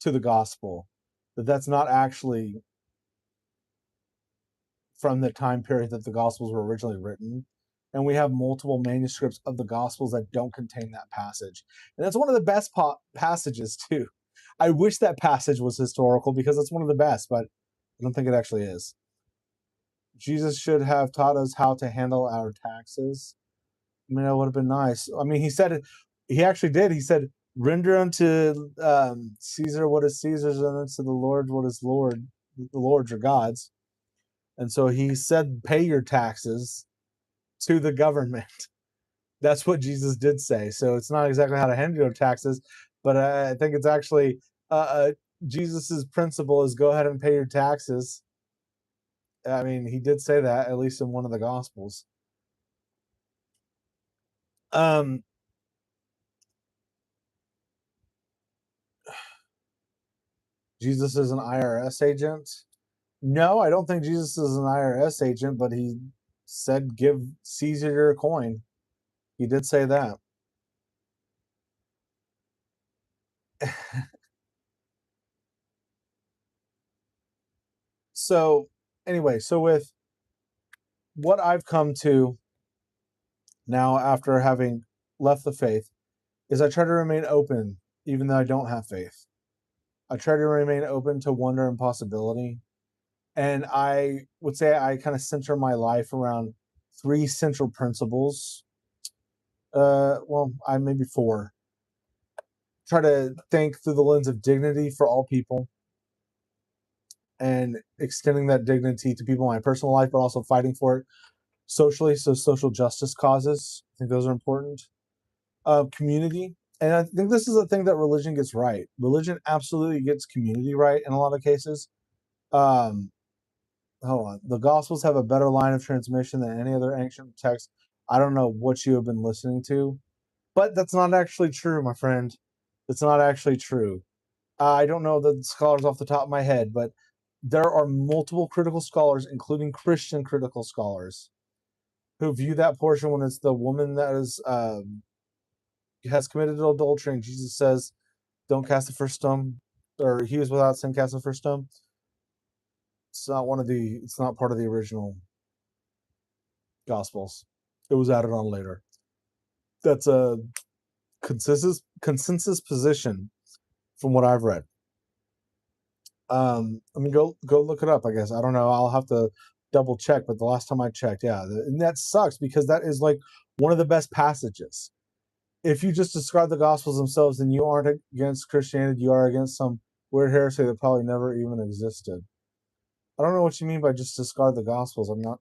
to the gospel. That's not actually from the time period that the gospels were originally written. And we have multiple manuscripts of the gospels that don't contain that passage. And that's one of the best passages too. I wish that passage was historical because it's one of the best, but I don't think it actually is. Jesus should have taught us how to handle our taxes. I mean, that would have been nice. I mean, he actually did. He said, render unto Caesar what is Caesar's, and unto the Lord what is Lord, the Lord's or God's. And so he said, pay your taxes to the government. That's what Jesus did say. So it's not exactly how to handle your taxes, but I think it's actually Jesus's principle is go ahead and pay your taxes. I mean, he did say that, at least in one of the Gospels. Jesus is an IRS agent. No, I don't think Jesus is an IRS agent, but he said, give Caesar your coin. He did say that. So, anyway, so with what I've come to now after having left the faith is I try to remain open, even though I don't have faith. I try to remain open to wonder and possibility. And I would say I kind of center my life around 3 central principles. Well, I maybe 4. Try to think through the lens of dignity for all people and extending that dignity to people in my personal life, but also fighting for it socially. So social justice causes, I think those are important. Community. And I think this is a thing that religion gets right. Religion absolutely gets community right in a lot of cases. Hold on. The Gospels have a better line of transmission than any other ancient text. I don't know what you have been listening to, but that's not actually true, my friend. It's not actually true. I don't know the scholars off the top of my head, but there are multiple critical scholars, including Christian critical scholars, who view that portion when it's the woman that is has committed adultery, and Jesus says, "Don't cast the first stone," or "He was without sin, cast the first stone." It's not one of the. It's not part of the original Gospels. It was added on later. That's a consensus position from what I've read. I mean, go look it up. I guess I don't know. I'll have to double check, but the last time I checked, yeah, and that sucks because that is like one of the best passages. If you just describe the Gospels themselves, then you aren't against Christianity. You are against some weird heresy that probably never even existed. I don't know what you mean by just discard the Gospels. I'm not.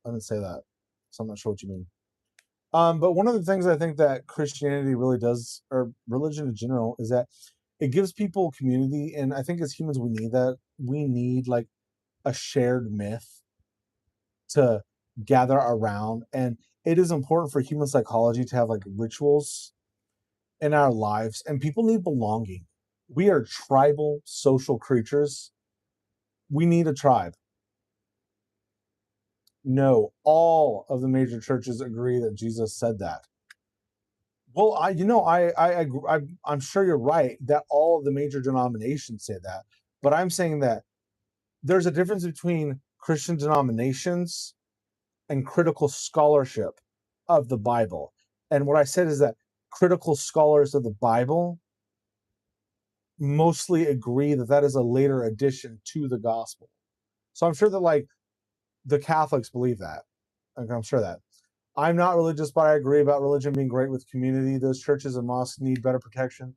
I didn't say that, so I'm not sure what you mean. But one of the things I think that Christianity really does, or religion in general, is that it gives people community, and I think as humans we need that. We need like a shared myth to gather around, and it is important for human psychology to have like rituals in our lives, and people need belonging. We are tribal social creatures. We need a tribe. No, all of the major churches agree that Jesus said that. Well, I'm sure you're right that all of the major denominations say that, but I'm saying that there's a difference between Christian denominations and critical scholarship of the Bible. And what I said is that critical scholars of the Bible mostly agree that that is a later addition to the gospel. So I'm sure that like the Catholics believe that. Like, I'm sure that. I'm not religious, but I agree about religion being great with community. Those churches and mosques need better protection.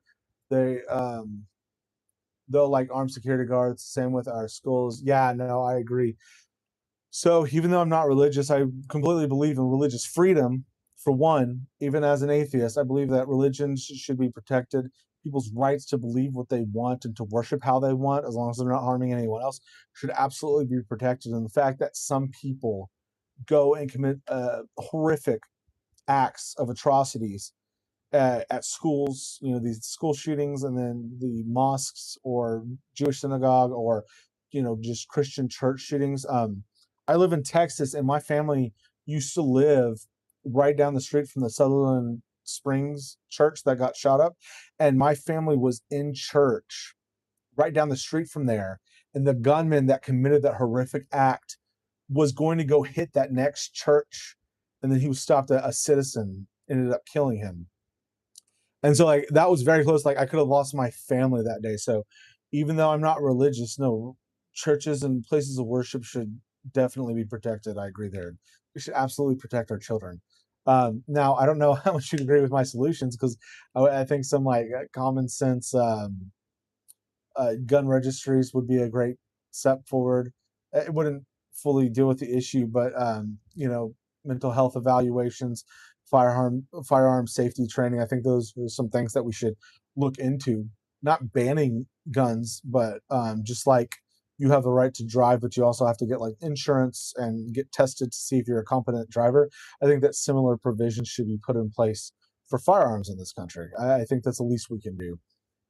They they'll like armed security guards. Same with our schools. Yeah, no, I agree. So even though I'm not religious, I completely believe in religious freedom. For one, even as an atheist, I believe that religions should be protected. People's rights to believe what they want and to worship how they want, as long as they're not harming anyone else, should absolutely be protected. And the fact that some people go and commit horrific acts of atrocities at schools, you know, these school shootings, and then the mosques or Jewish synagogue, or just Christian church shootings. I live in Texas, and my family used to live right down the street from the Sutherland Springs church that got shot up, and my family was in church right down the street from there, and the gunman that committed that horrific act was going to go hit that next church, and then he was stopped. A citizen ended up killing him, and so like that was very close. Like I could have lost my family that day. So even though I'm not religious, no, churches and places of worship should definitely be protected. I agree there. We should absolutely protect our children. Now I don't know how much you agree with my solutions, because I think some like common sense gun registries would be a great step forward. It wouldn't fully deal with the issue, but mental health evaluations, firearm safety training. I think those are some things that we should look into. Not banning guns, but just like you have the right to drive, but you also have to get like insurance and get tested to see if you're a competent driver. I think that similar provisions should be put in place for firearms in this country. I think that's the least we can do.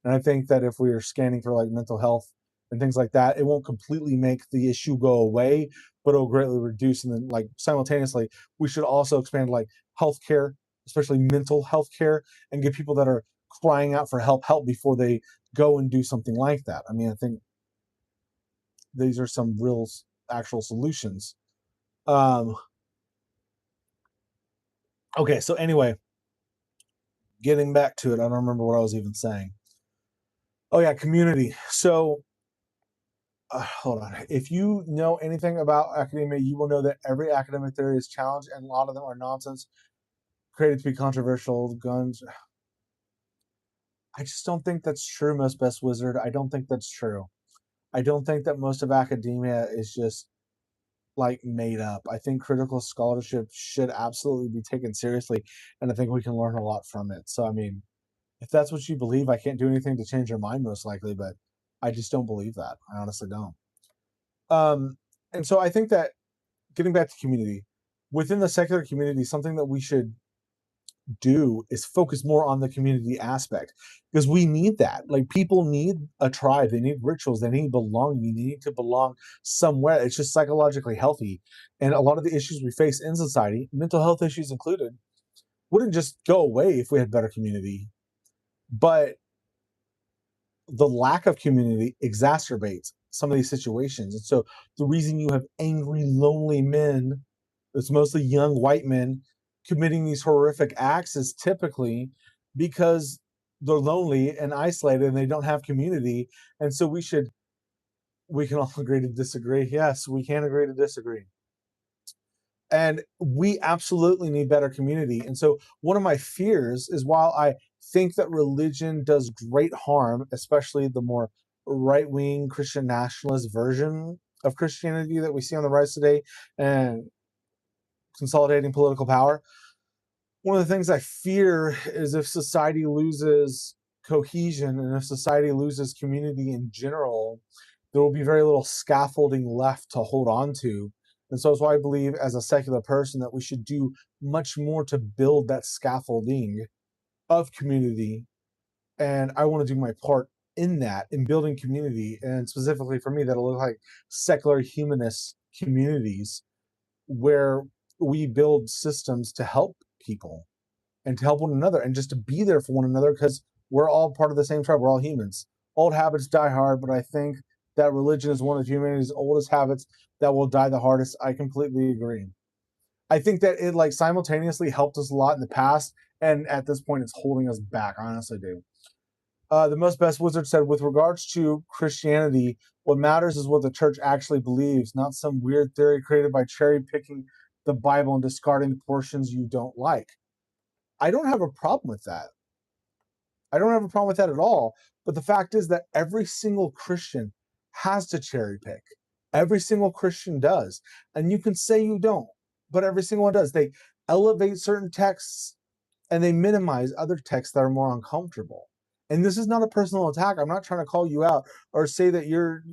And I think that if we are scanning for like mental health and things like that, it won't completely make the issue go away, but it'll greatly reduce. And then like simultaneously, we should also expand like healthcare, especially mental health care, and give people that are crying out for help before they go and do something like that. I mean, I think these are some real actual solutions. Um, okay, so anyway, getting back to it, I don't remember what I was even saying. Oh yeah, community. So hold on. If you know anything about academia, you will know that every academic theory is challenged, and a lot of them are nonsense, created to be controversial. Guns. I just don't think that's true, most best wizard. I don't think that's true. I don't think that most of academia is just like made up. I think critical scholarship should absolutely be taken seriously, and I think we can learn a lot from it. So, I mean, if that's what you believe, I can't do anything to change your mind, most likely, but I just don't believe that. I honestly don't. And so I think that getting back to community, within the secular community, something that we should do is focus more on the community aspect, because we need that. Like, people need a tribe, they need rituals, they need belonging, they need to belong somewhere. It's just psychologically healthy. And a lot of the issues we face in society, mental health issues included, wouldn't just go away if we had better community. But the lack of community exacerbates some of these situations. And so the reason you have angry, lonely men, it's mostly young white men, committing these horrific acts is typically because they're lonely and isolated and they don't have community. And so we can all agree to disagree. Yes, we can agree to disagree. And we absolutely need better community. And so one of my fears is, while I think that religion does great harm, especially the more right-wing Christian nationalist version of Christianity that we see on the rise today and consolidating political power, one of the things I fear is, if society loses cohesion and if society loses community in general, there will be very little scaffolding left to hold on to. And so that's why I believe, as a secular person, that we should do much more to build that scaffolding of community. And I want to do my part in that, in building community. And specifically for me, that'll look like secular humanist communities where we build systems to help people and to help one another and just to be there for one another, because we're all part of the same tribe. We're all humans. Old habits die hard, but I think that religion is one of humanity's oldest habits that will die the hardest. I completely agree. I think that it, like, simultaneously helped us a lot in the past, and at this point it's holding us back. I honestly do. The most best wizard said, with regards to Christianity, what matters is what the church actually believes, not some weird theory created by cherry picking the Bible and discarding the portions you don't like. I don't have a problem with that. I don't have a problem with that at all. But the fact is that every single Christian has to cherry pick. Every single Christian does. And you can say you don't, but every single one does. They elevate certain texts and they minimize other texts that are more uncomfortable. And this is not a personal attack. I'm not trying to call you out or say that you're,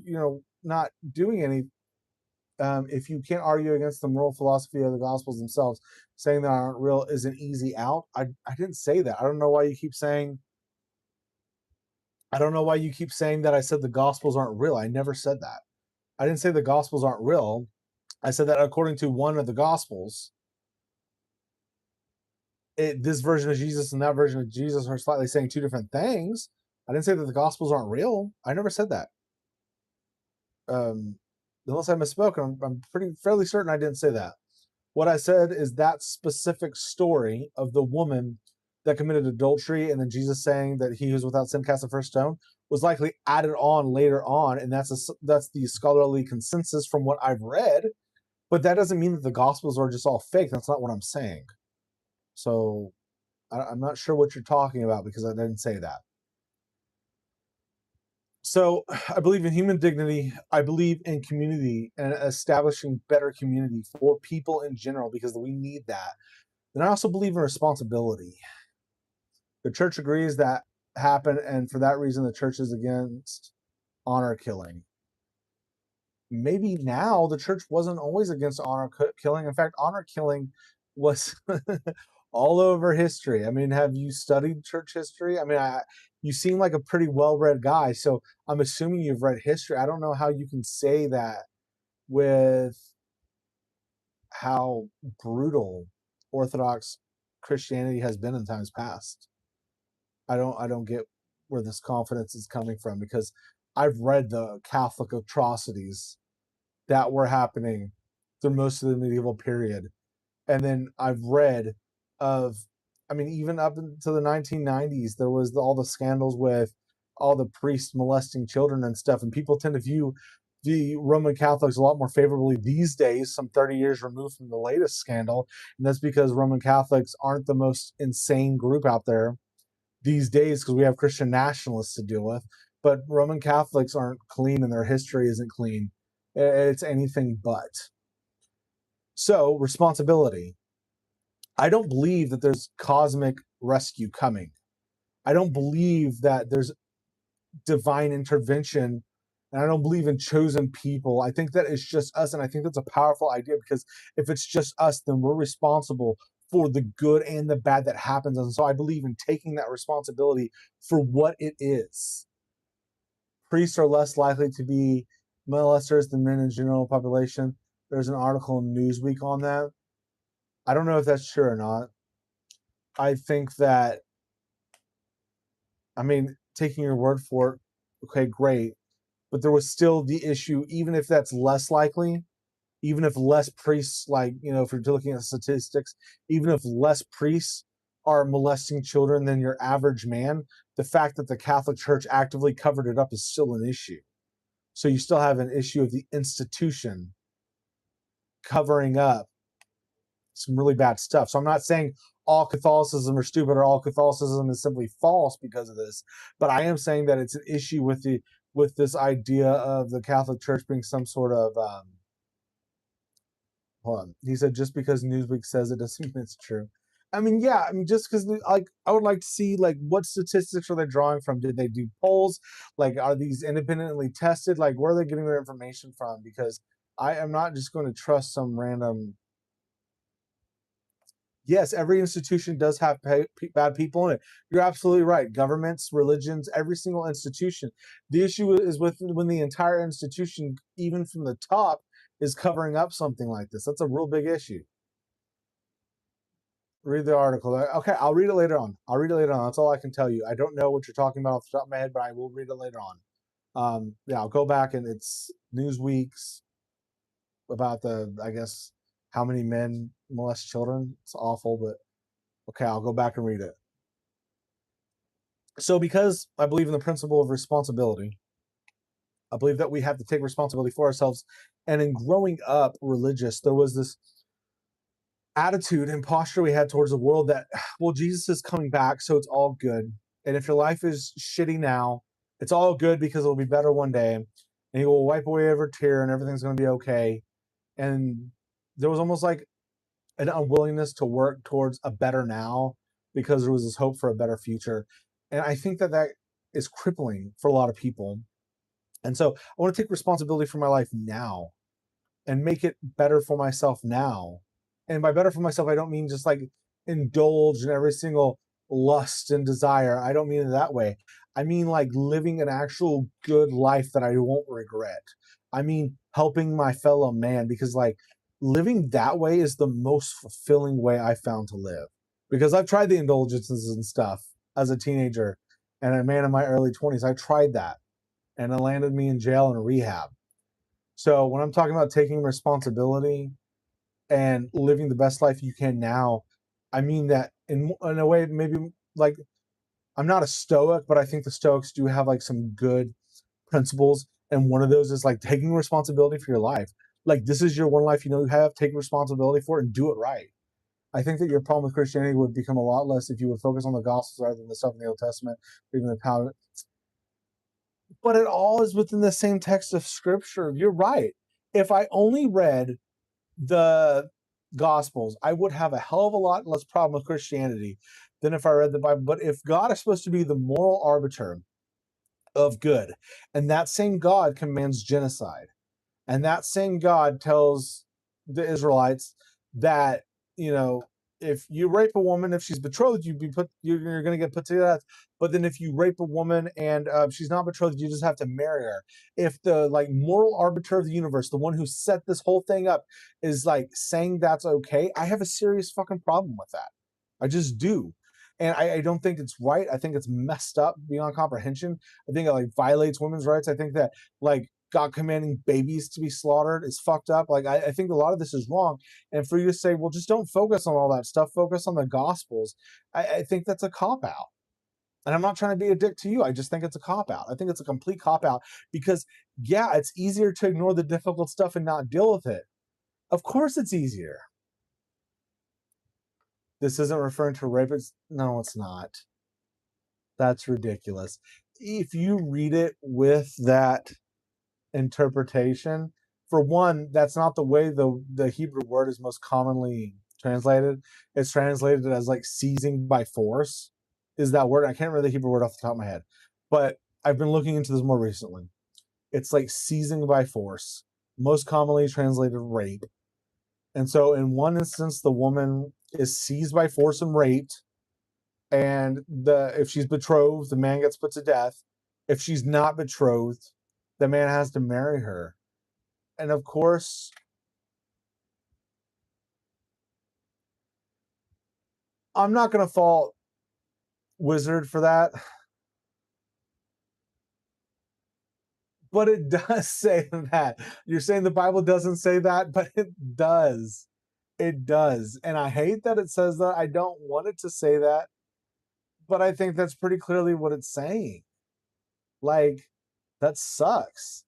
not doing any. If you can't argue against the moral philosophy of the Gospels themselves, saying that aren't real is an easy out. I didn't say that. I don't know why you keep saying. I don't know why you keep saying that I said the Gospels aren't real. I never said that. I didn't say the Gospels aren't real. I said that according to one of the Gospels, this version of Jesus and that version of Jesus are slightly saying two different things. I didn't say that the Gospels aren't real. I never said that. Unless I misspoke, I'm fairly certain I didn't say that. What I said is that specific story of the woman that committed adultery, and then Jesus saying that he who's without sin cast the first stone, was likely added on later on, and that's the scholarly consensus from what I've read. But that doesn't mean that the Gospels are just all fake. That's not what I'm saying. So I'm not sure what you're talking about, because I didn't say that. So I believe in human dignity. I believe in community and establishing better community for people in general, because we need that. And I also believe in responsibility. The church agrees that happened, and for that reason, the church is against honor killing. Maybe now the church wasn't always against honor killing. In fact, honor killing was all over history. I mean, have you studied church history? I mean, you seem like a pretty well-read guy, so I'm assuming you've read history. I don't know how you can say that with how brutal Orthodox Christianity has been in times past. I don't get where this confidence is coming from, because I've read the Catholic atrocities that were happening through most of the medieval period. And then I've read of, I mean, even up into the 1990s, there was all the scandals with all the priests molesting children and stuff. And people tend to view the Roman Catholics a lot more favorably these days, some 30 years removed from the latest scandal. And that's because Roman Catholics aren't the most insane group out there these days, because we have Christian nationalists to deal with. But Roman Catholics aren't clean, and their history isn't clean. It's anything but. So, responsibility. I don't believe that there's cosmic rescue coming. I don't believe that there's divine intervention and I don't believe in chosen people. I think that it's just us, and I think that's a powerful idea, because if it's just us, then we're responsible for the good and the bad that happens. And so I believe in taking that responsibility for what it is. Priests are less likely to be molesters than men in general population. There's an article in Newsweek on that. I don't know if that's true or not. I think that, I mean, taking your word for it, okay, great. But there was still the issue, even if that's less likely, even if less priests, like, if you're looking at statistics, even if less priests are molesting children than your average man, the fact that the Catholic Church actively covered it up is still an issue. So you still have an issue of the institution covering up some really bad stuff. So I'm not saying all Catholicism are stupid or all Catholicism is simply false because of this, but I am saying that it's an issue with this idea of the Catholic Church being some sort of hold on. He said just because Newsweek says it doesn't mean it's true. I mean, yeah. I mean, just because, like, I would like to see, like, what statistics are they drawing from? Did they do polls? Like, are these independently tested? Like, where are they getting their information from? Because I am not just going to trust some random. Yes, every institution does have bad people in it. You're absolutely right. Governments, religions, every single institution. The issue is with when the entire institution, even from the top, is covering up something like this. That's a real big issue. Read the article. Okay, I'll read it later on. I'll read it later on. That's all I can tell you. I don't know what you're talking about off the top of my head, but I will read it later on. Yeah, I'll go back, and it's Newsweek's about I guess, how many men molest children. It's awful, but okay, I'll go back and read it. So, because I believe in the principle of responsibility, I believe that we have to take responsibility for ourselves. And in growing up religious, there was this attitude and posture we had towards the world that, well, Jesus is coming back, so it's all good. And if your life is shitty now, it's all good because it'll be better one day. And he will wipe away every tear and everything's going to be okay. And there was almost like an unwillingness to work towards a better now because there was this hope for a better future. And I think that that is crippling for a lot of people. And so I want to take responsibility for my life now and make it better for myself now. And by better for myself, I don't mean just like indulge in every single lust and desire. I don't mean it that way. I mean like living an actual good life that I won't regret. I mean helping my fellow man, because like living that way is the most fulfilling way I found to live. Because I've tried the indulgences and stuff as a teenager and a man in my early 20s. I tried that, and it landed me in jail and rehab. So when I'm talking about taking responsibility and living the best life you can now, I mean that in a way, maybe like, I'm not a Stoic, but I think the Stoics do have like some good principles. And one of those is like taking responsibility for your life. Like, this is your one life you have, take responsibility for it and do it right. I think that your problem with Christianity would become a lot less if you would focus on the Gospels rather than the stuff in the Old Testament, or even the power. But it all is within the same text of Scripture. You're right. If I only read the Gospels, I would have a hell of a lot less problem with Christianity than if I read the Bible. But if God is supposed to be the moral arbiter of good, and that same God commands genocide, and that same God tells the Israelites that, you know, if you rape a woman, if she's betrothed, you're going to get put to death. But then if you rape a woman and she's not betrothed, you just have to marry her. If the like moral arbiter of the universe, the one who set this whole thing up, is like saying that's okay, I have a serious fucking problem with that. I just do. And I don't think it's right. I think it's messed up beyond comprehension. I think it like violates women's rights. I think that like God commanding babies to be slaughtered is fucked up. Like, I think a lot of this is wrong. And for you to say, well, just don't focus on all that stuff, focus on the Gospels, I think that's a cop out. And I'm not trying to be a dick to you. I just think it's a cop out. I think it's a complete cop out because, yeah, it's easier to ignore the difficult stuff and not deal with it. Of course, it's easier. This isn't referring to rapists. No, it's not. That's ridiculous. If you read it with that interpretation, for one, that's not the way the Hebrew word is most commonly translated. It's translated as like seizing by force, is that word. I can't remember the Hebrew word off the top of my head, but I've been looking into this more recently. It's like seizing by force, most commonly translated rape. And so in one instance, the woman is seized by force and raped, and if she's betrothed, the man gets put to death. If she's not betrothed, the man has to marry her. And of course, I'm not going to fault Wizard for that, but it does say that. You're saying the Bible doesn't say that, but it does. It does. And I hate that it says that. I don't want it to say that, but I think that's pretty clearly what it's saying. Like, that sucks.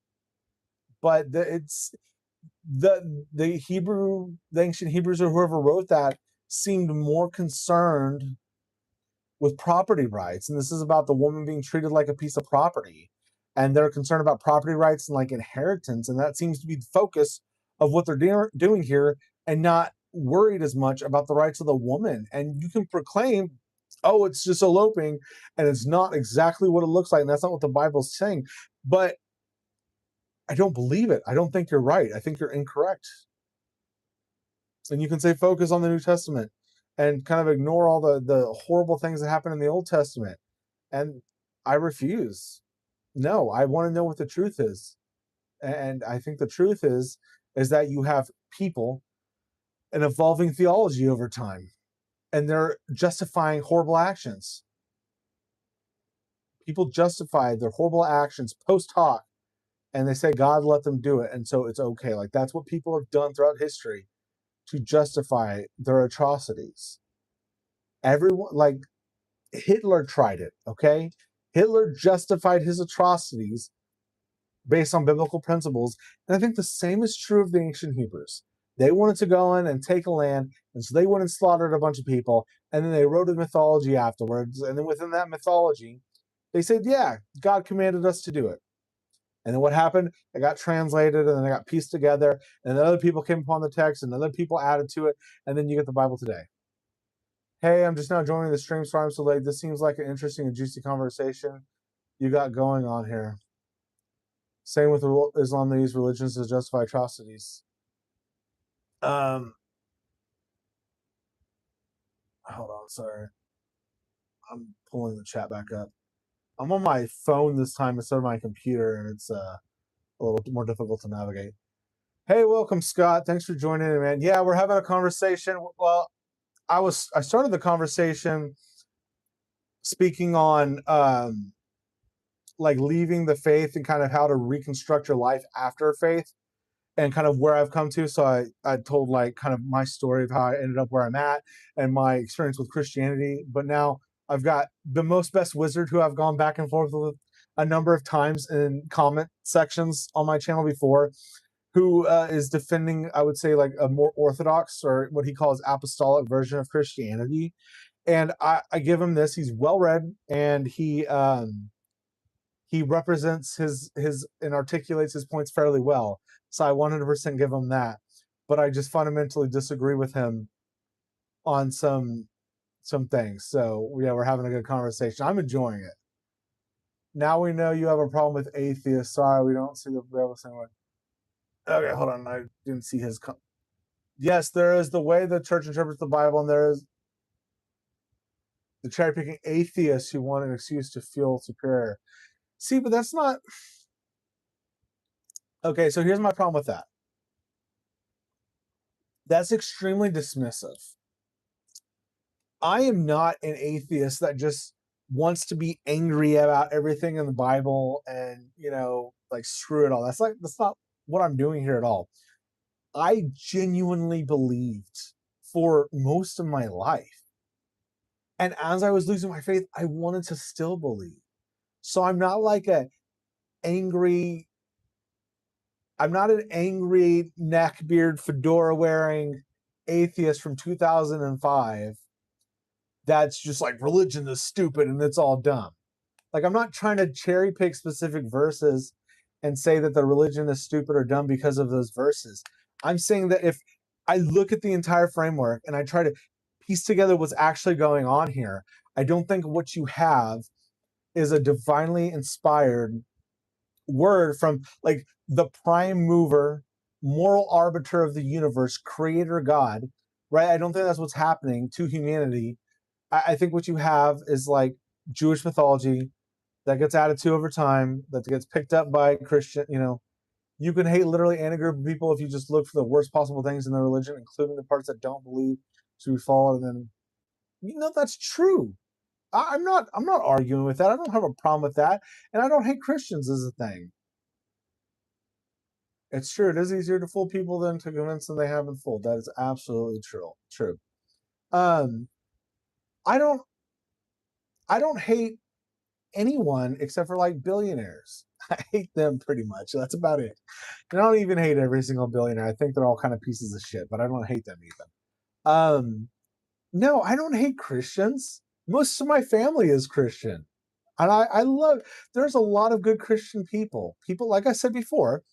But it's the ancient Hebrews or whoever wrote that seemed more concerned with property rights. And this is about the woman being treated like a piece of property. And they're concerned about property rights and like inheritance. And that seems to be the focus of what they're doing here, and not worried as much about the rights of the woman. And you can proclaim, oh, it's just eloping, and it's not exactly what it looks like. And that's not what the Bible's saying. But I don't believe it. I don't think you're right. I think you're incorrect. And you can say focus on the New Testament and kind of ignore all the horrible things that happen in the Old Testament. And I refuse. No, I want to know what the truth is. And I think the truth is that you have people an evolving theology over time, and they're justifying horrible actions. People justify their horrible actions post hoc, and they say God let them do it, and so it's okay. Like, that's what people have done throughout history to justify their atrocities. Everyone, like, Hitler tried it, okay? Hitler justified his atrocities based on biblical principles. And I think the same is true of the ancient Hebrews. They wanted to go in and take a land, and so they went and slaughtered a bunch of people, and then they wrote a mythology afterwards. And then within that mythology, they said, yeah, God commanded us to do it. And then what happened? It got translated, and then it got pieced together, and then other people came upon the text, and other people added to it, and then you get the Bible today. Hey, I'm just now joining the stream, so I'm so late. This seems like an interesting and juicy conversation you got going on here. Same with Islam, they use religions to justify atrocities. Hold on, sorry. I'm pulling the chat back up. I'm on my phone this time instead of my computer, and it's a little more difficult to navigate. Hey, welcome, Scott. Thanks for joining in, man. Yeah, we're having a conversation. Well, I started the conversation speaking on like leaving the faith and kind of how to reconstruct your life after faith, and kind of where I've come to. So I told like kind of my story of how I ended up where I'm at and my experience with Christianity. But now I've got the most best wizard who I've gone back and forth with a number of times in comment sections on my channel before, who is defending, I would say, like a more orthodox, or what he calls apostolic version of Christianity. And I give him this. He's well read, and he represents his and articulates his points fairly well. So I 100% give him that. But I just fundamentally disagree with him on some things. So yeah, we're having a good conversation. I'm enjoying it. Now we know you have a problem with atheists. Sorry, we don't see the Bible the same way. Okay, hold on. I didn't see his. Yes, there is the way the church interprets the Bible, and there is the cherry picking atheists who want an excuse to feel superior. See, but that's not. Okay, so here's my problem with that. That's extremely dismissive. I am not an atheist that just wants to be angry about everything in the Bible and, like, screw it all. That's not what I'm doing here at all. I genuinely believed for most of my life. And as I was losing my faith, I wanted to still believe. So I'm not like I'm not an angry neckbeard fedora wearing atheist from 2005 that's just like, religion is stupid and it's all dumb. Like, I'm not trying to cherry pick specific verses and say that the religion is stupid or dumb because of those verses. I'm saying that if I look at the entire framework and I try to piece together what's actually going on here, I don't think what you have is a divinely inspired word from like the prime mover, moral arbiter of the universe, creator God, right? I don't think that's what's happening to humanity. I think what you have is like Jewish mythology that gets added to over time, that gets picked up by Christian, you can hate literally any group of people if you just look for the worst possible things in their religion, including the parts that don't believe should be followed. And then, that's true. I'm not arguing with that. I don't have a problem with that. And I don't hate Christians as a thing. It's true. It is easier to fool people than to convince them they haven't fooled. That is absolutely true. True. Um, I don't I don't hate anyone except for like billionaires. I hate them pretty much. That's about it. And I don't even hate every single billionaire. I think they're all kind of pieces of shit, but I don't hate them even. No, I don't hate Christians. Most of my family is Christian. And I love, there's a lot of good Christian people. People, like I said before,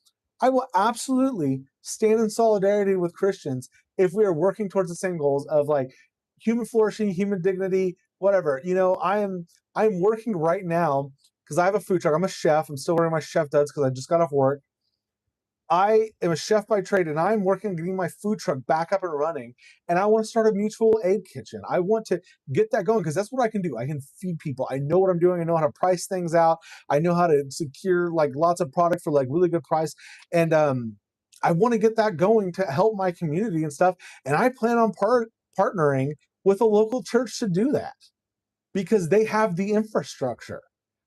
I will absolutely stand in solidarity with Christians if we are working towards the same goals of like human flourishing, human dignity, whatever. I'm working right now because I have a food truck. I'm a chef. I'm still wearing my chef duds because I just got off work. I am a chef by trade, and I'm working on getting my food truck back up and running. And I want to start a mutual aid kitchen. I want to get that going because that's what I can do. I can feed people. I know what I'm doing. I know how to price things out. I know how to secure like lots of product for like really good price. And I want to get that going to help my community and stuff. And I plan on partnering with a local church to do that because they have the infrastructure,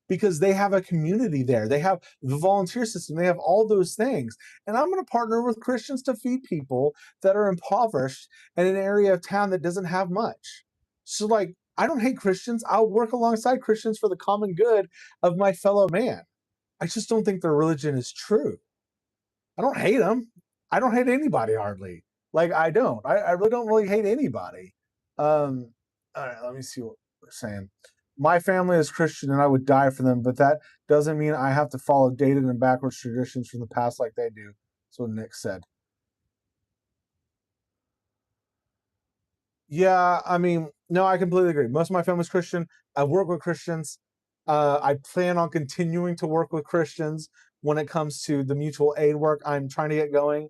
because they have a community there. They have the volunteer system. They have all those things. And I'm going to partner with Christians to feed people that are impoverished in an area of town that doesn't have much. So, like, I don't hate Christians. I'll work alongside Christians for the common good of my fellow man. I just don't think their religion is true. I don't hate them. I don't hate anybody hardly. Like, I don't. I really don't really hate anybody. Um, all right, let me see what we're saying. My family is Christian and I would die for them, but that doesn't mean I have to follow dated and backwards traditions from the past like they do. That's what Nick said. Yeah, I mean, no, I completely agree. Most of my family's Christian. I work with Christians. I plan on continuing to work with Christians when it comes to the mutual aid work I'm trying to get going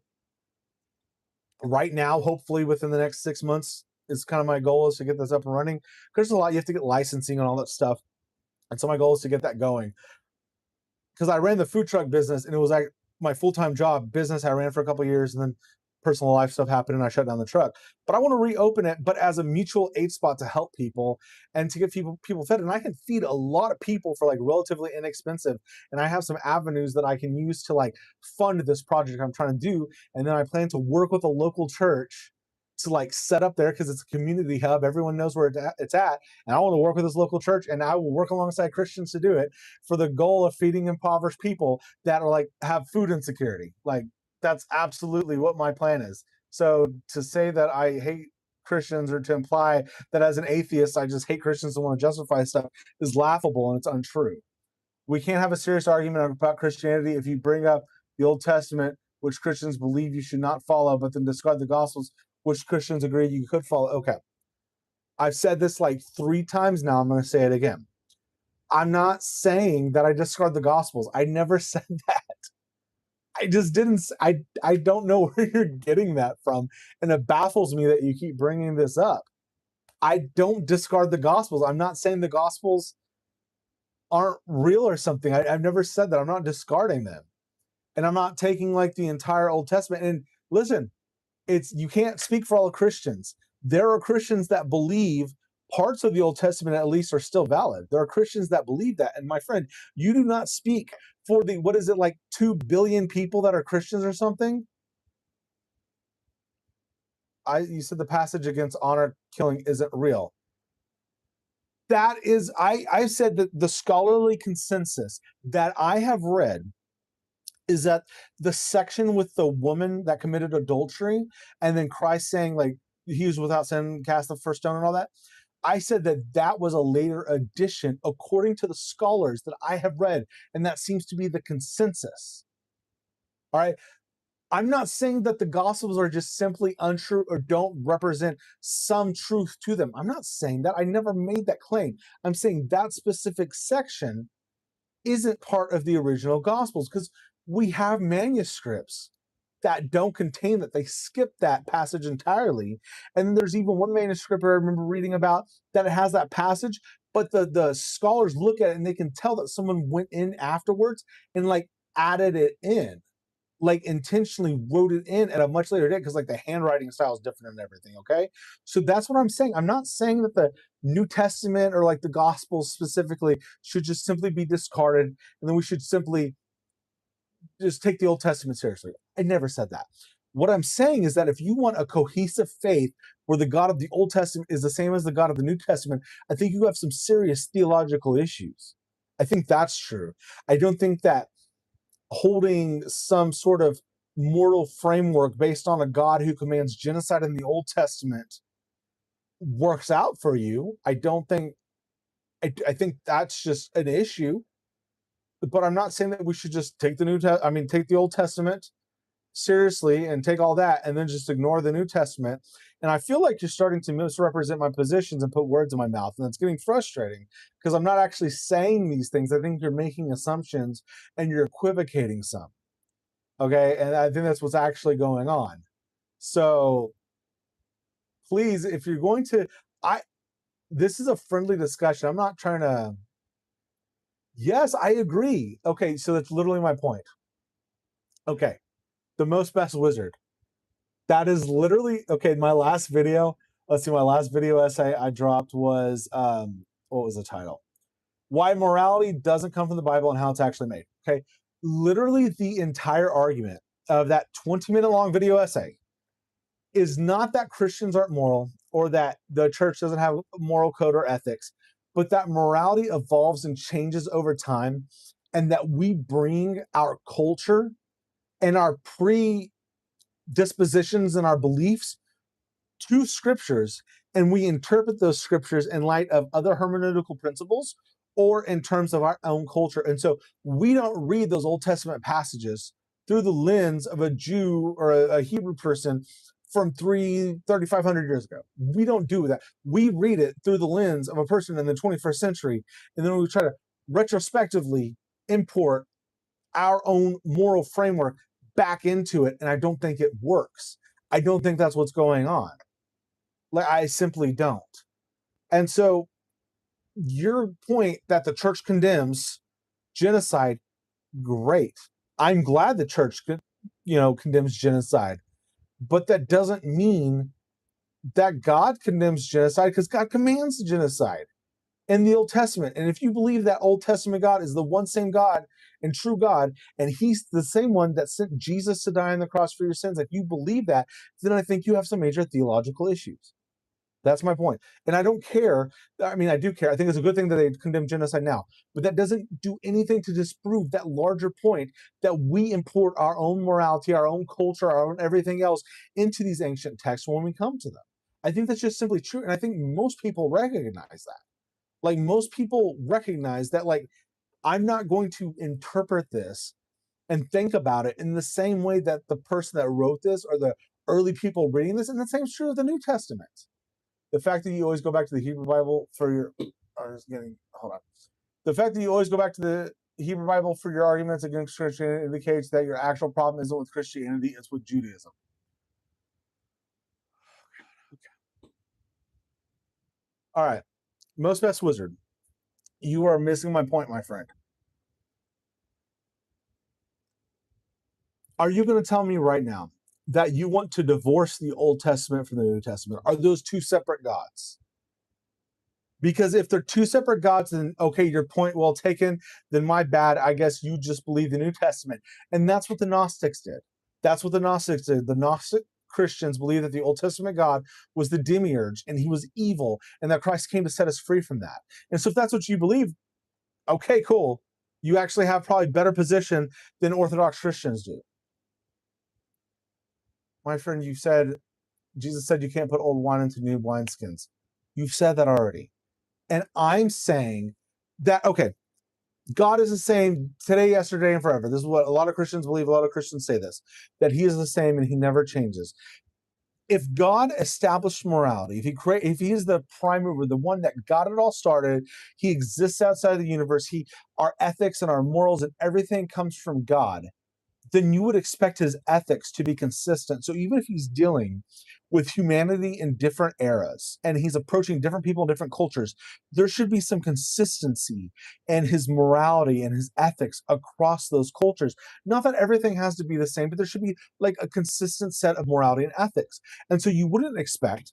right now. Hopefully, within the next 6 months, is kind of my goal is to get this up and running. Because there's a lot you have to get licensing and all that stuff, and so my goal is to get that going. Because I ran the food truck business and it was like my full-time job business. I ran for a couple of years and then personal life stuff happened and I shut down the truck. But I want to reopen it, but as a mutual aid spot to help people and to get people fed. And I can feed a lot of people for like relatively inexpensive. And I have some avenues that I can use to like fund this project I'm trying to do. And then I plan to work with a local church to like set up there because it's a community hub. Everyone knows where it's at. And I want to work with this local church and I will work alongside Christians to do it for the goal of feeding impoverished people that are like have food insecurity. Like that's absolutely what my plan is. So to say that I hate Christians or to imply that as an atheist I just hate Christians and want to justify stuff is laughable and it's untrue. We can't have a serious argument about Christianity if you bring up the Old Testament, which Christians believe you should not follow, but then discard the Gospels, which Christians agree you could follow. Okay. I've said this like 3 times now. I'm going to say it again. I'm not saying that I discard the Gospels. I never said that. I just didn't. I don't know where you're getting that from, and it baffles me that you keep bringing this up. I don't discard the Gospels. I'm not saying the Gospels aren't real or something. I've never said that. I'm not discarding them, and I'm not taking like the entire Old Testament. And listen, it's you can't speak for all Christians. There are Christians that believe parts of the Old Testament at least are still valid. There are Christians that believe that. And my friend, you do not speak for the what is it like 2 billion people that are Christians or something? You said the passage against honor killing isn't real. That is I said that the scholarly consensus that I have read is that the section with the woman that committed adultery and then Christ saying like he was without sin cast the first stone and all that. I said that that was a later addition according to the scholars that I have read, and that seems to be the consensus. All right. I'm not saying that the gospels are just simply untrue or don't represent some truth to them. I'm not saying that. I never made that claim. I'm saying that specific section isn't part of the original Gospels, because we have manuscripts that don't contain that. They skip that passage entirely. And there's even one manuscript I remember reading about that it has that passage, but the scholars look at it and they can tell that someone went in afterwards and like added it in, like intentionally wrote it in at a much later date, because like the handwriting style is different and everything. Okay, so that's what I'm saying. I'm not saying that the New Testament or like the Gospels specifically should just simply be discarded and then we should simply just take the Old Testament seriously. I never said that. What I'm saying is that if you want a cohesive faith where the God of the Old Testament is the same as the God of the New Testament, I think you have some serious theological issues. I think that's true. I don't think that holding some sort of moral framework based on a God who commands genocide in the Old Testament works out for you. I don't think, I think that's just an issue. But I'm not saying that we should just take take the Old Testament seriously and take all that and then just ignore the New Testament. And I feel like you're starting to misrepresent my positions and put words in my mouth. And it's getting frustrating because I'm not actually saying these things. I think you're making assumptions and you're equivocating some. Okay. And I think that's what's actually going on. So please, if you're going to, this is a friendly discussion. I'm not trying to, yes, I agree. Okay. So that's literally my point. Okay. The most best wizard. That is literally okay. My last video, let's see, my last video essay I dropped was what was the title? Why morality doesn't come from the Bible and how it's actually made. Okay. Literally the entire argument of that 20-minute long video essay is not that Christians aren't moral or that the church doesn't have a moral code or ethics, but that morality evolves and changes over time, and that we bring our culture and our predispositions and our beliefs to scriptures, and we interpret those scriptures in light of other hermeneutical principles or in terms of our own culture. And so we don't read those Old Testament passages through the lens of a Jew or a Hebrew person from 3,500 years ago. We don't do that. We read it through the lens of a person in the 21st century, and then we try to retrospectively import our own moral framework back into it, and I don't think it works. I don't think that's what's going on. Like, I simply don't. And so your point that the church condemns genocide, great. I'm glad the church condemns genocide, but that doesn't mean that God condemns genocide, because God commands genocide in the Old Testament. And if you believe that Old Testament God is the one same God and true God, and he's the same one that sent Jesus to die on the cross for your sins, if you believe that, then I think you have some major theological issues. That's my point. And I don't care. I mean, I do care. I think it's a good thing that they condemn genocide now, but that doesn't do anything to disprove that larger point that we import our own morality, our own culture, our own everything else into these ancient texts when we come to them. I think that's just simply true. And I think most people recognize that. Like, most people recognize that, like, I'm not going to interpret this and think about it in the same way that the person that wrote this or the early people reading this, and the same is true of the New Testament. The fact that you always go back to the Hebrew Bible for your, hold on. The fact that you always go back to the Hebrew Bible for your arguments against Christianity indicates that your actual problem isn't with Christianity, it's with Judaism. Okay. All right. Most best wizard. You are missing my point, my friend. Are you going to tell me right now that you want to divorce the Old Testament from the New Testament? Are those two separate gods? Because if they're two separate gods, then okay, your point well taken, then my bad. I guess you just believe the New Testament. And that's what the Gnostics did. That's what the Gnostics did. The Gnostic Christians believe that the Old Testament God was the demiurge and he was evil, and that Christ came to set us free from that. And so if that's what you believe, okay, cool. You actually have probably better position than Orthodox Christians do. My friend, you said, Jesus said you can't put old wine into new wineskins. You've said that already. And I'm saying that, okay, God is the same today, yesterday, and forever. This is what a lot of Christians believe. A lot of Christians say this, that he is the same and he never changes. if God established morality, if he is the prime mover, the one that got it all started, he exists outside the universe, our ethics and our morals and everything comes from God, then you would expect his ethics to be consistent. So even if he's dealing with humanity in different eras and he's approaching different people in different cultures, there should be some consistency in his morality and his ethics across those cultures. Not that everything has to be the same, but there should be like a consistent set of morality and ethics. And so you wouldn't expect,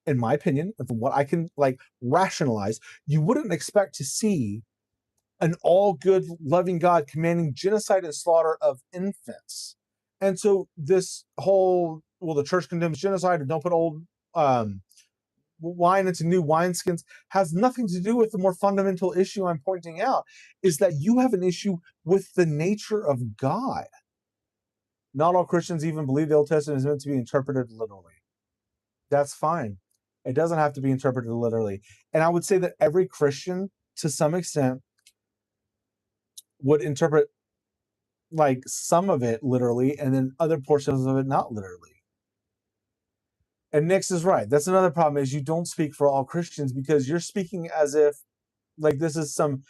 in my opinion, from what I can like rationalize, you wouldn't expect to see an all good, loving God commanding genocide and slaughter of infants. And so this whole, well, the church condemns genocide and don't put old wine into new wineskins has nothing to do with the more fundamental issue I'm pointing out, is that you have an issue with the nature of God. Not all Christians even believe the Old Testament is meant to be interpreted literally. That's fine. It doesn't have to be interpreted literally. And I would say that every Christian, to some extent, would interpret like some of it literally and then other portions of it not literally. And Nix is right. That's another problem, is you don't speak for all Christians because you're speaking as if like this is some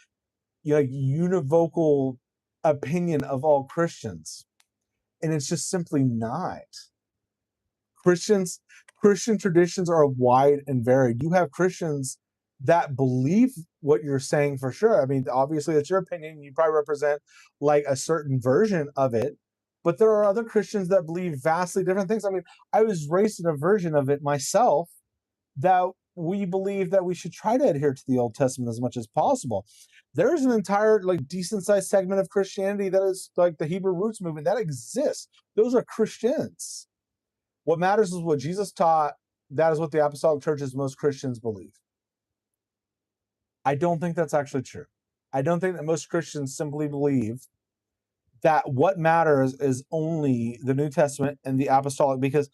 univocal opinion of all Christians. And it's just simply not. Christian traditions are wide and varied. You have Christians that believe what you're saying for sure. I mean, obviously it's your opinion. You probably represent like a certain version of it, but there are other Christians that believe vastly different things. I mean, I was raised in a version of it myself that we believe that we should try to adhere to the Old Testament as much as possible. There's an entire like decent sized segment of Christianity that is like the Hebrew roots movement that exists. Those are Christians. What matters is what Jesus taught. That is what the Apostolic Church's most Christians believe. I don't think that's actually true. I don't think that most Christians simply believe that what matters is only the New Testament and the Apostolic, because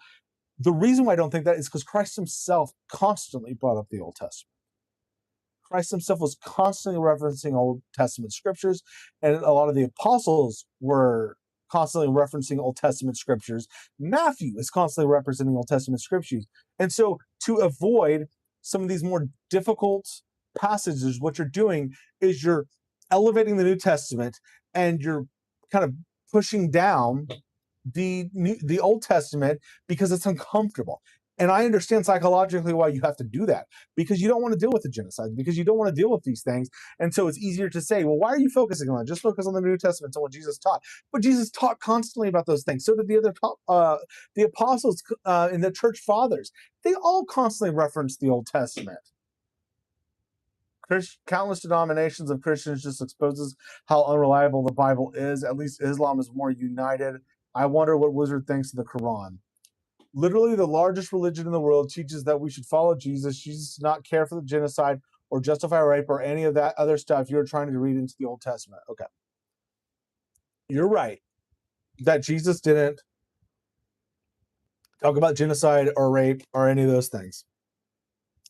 the reason why I don't think that is because Christ himself constantly brought up the Old Testament. Christ himself was constantly referencing Old Testament scriptures, and a lot of the apostles were constantly referencing Old Testament scriptures. Matthew is constantly representing Old Testament scriptures. And so to avoid some of these more difficult passages, what you're doing is you're elevating the New Testament and you're kind of pushing down the Old Testament because it's uncomfortable. And I understand psychologically why you have to do that, because you don't want to deal with the genocide, because you don't want to deal with these things. And so it's easier to say, well, why are you focusing on it? Just focus on the New Testament and what Jesus taught. But Jesus taught constantly about those things. So did the apostles and the church fathers. They all constantly referenced the Old Testament. Countless denominations of Christians just exposes how unreliable the Bible is. At least Islam is more united. I wonder what Wizard thinks of the Quran. Literally, the largest religion in the world teaches that we should follow Jesus. Jesus did not care for the genocide or justify rape or any of that other stuff you're trying to read into the Old Testament. Okay. You're right that Jesus didn't talk about genocide or rape or any of those things.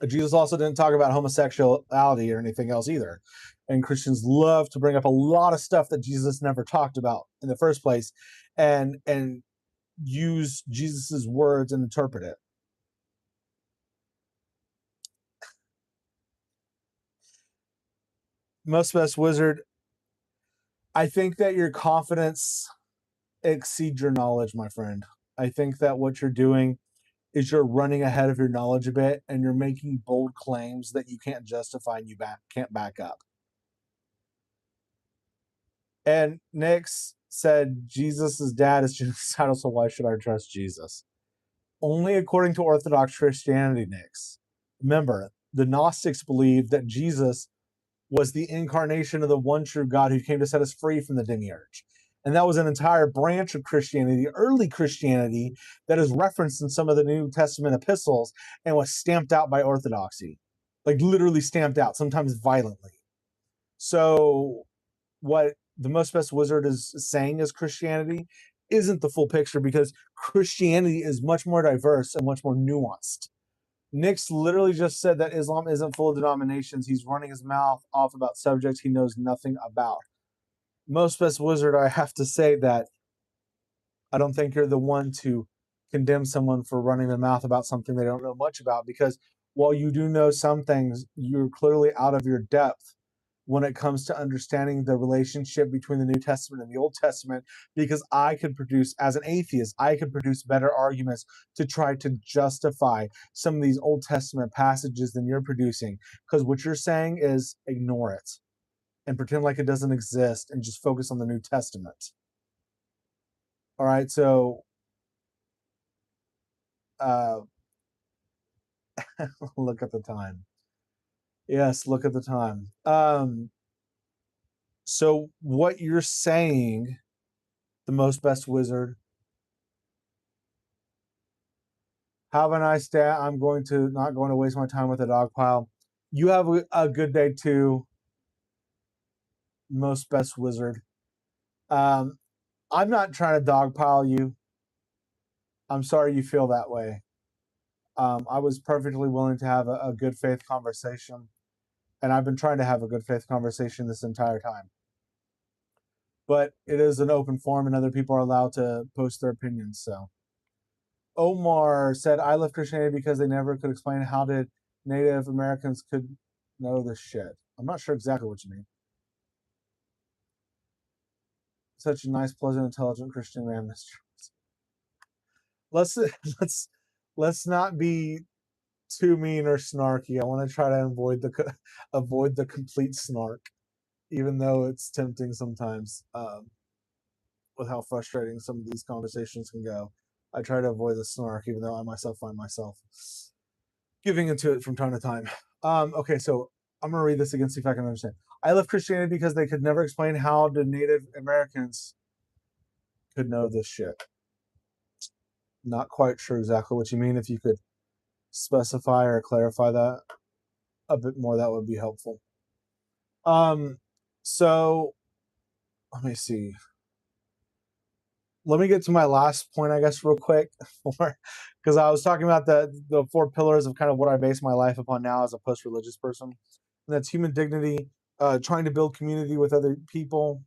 Jesus also didn't talk about homosexuality or anything else either. And Christians love to bring up a lot of stuff that Jesus never talked about in the first place and use Jesus's words and interpret it. Most Best Wizard, I think that your confidence exceeds your knowledge, my friend. I think that what you're doing is you're running ahead of your knowledge a bit and you're making bold claims that you can't justify and can't back up. And Nix said Jesus' dad is genocidal, so why should I trust Jesus? Only according to Orthodox Christianity, Nix. Remember, the Gnostics believed that Jesus was the incarnation of the one true God who came to set us free from the demiurge. And that was an entire branch of Christianity, early Christianity, that is referenced in some of the New Testament epistles and was stamped out by Orthodoxy. Like literally stamped out, sometimes violently. So what the Most Best Wizard is saying is Christianity isn't the full picture, because Christianity is much more diverse and much more nuanced. Nix literally just said that Islam isn't full of denominations. He's running his mouth off about subjects he knows nothing about. Most Best Wizard, I have to say that I don't think you're the one to condemn someone for running their mouth about something they don't know much about, because while you do know some things, you're clearly out of your depth when it comes to understanding the relationship between the New Testament and the Old Testament. Because I could produce, as an atheist, I could produce better arguments to try to justify some of these Old Testament passages than you're producing. Because what you're saying is ignore it and pretend like it doesn't exist and just focus on the New Testament. All right, so uh, look at the time. Yes, look at the time. So what you're saying, the most best wizard, have a nice day. I'm not going to waste my time with a dog pile. You have a good day too, most best wizard. Um, I'm not trying to dogpile you. I'm sorry you feel that way. I was perfectly willing to have a good faith conversation, and I've been trying to have a good faith conversation this entire time. But it is an open forum, and other people are allowed to post their opinions. So, Omar said, "I left Christianity because they never could explain how did Native Americans could know this shit." I'm not sure exactly what you mean. Such a nice, pleasant, intelligent Christian man, Mr. Let's let's let's not be too mean or snarky. I want to try to avoid the complete snark, even though it's tempting sometimes. With how frustrating some of these conversations can go, I try to avoid the snark, even though I myself find myself giving into it from time to time. Okay, so I'm gonna read this again, see if I can understand. I left Christianity because they could never explain how the Native Americans could know this shit. Not quite sure exactly what you mean. If you could specify or clarify that a bit more, that would be helpful. So let me see. Let me get to my last point, I guess, real quick, because I was talking about the four pillars of kind of what I base my life upon now as a post-religious person, and that's human dignity, trying to build community with other people.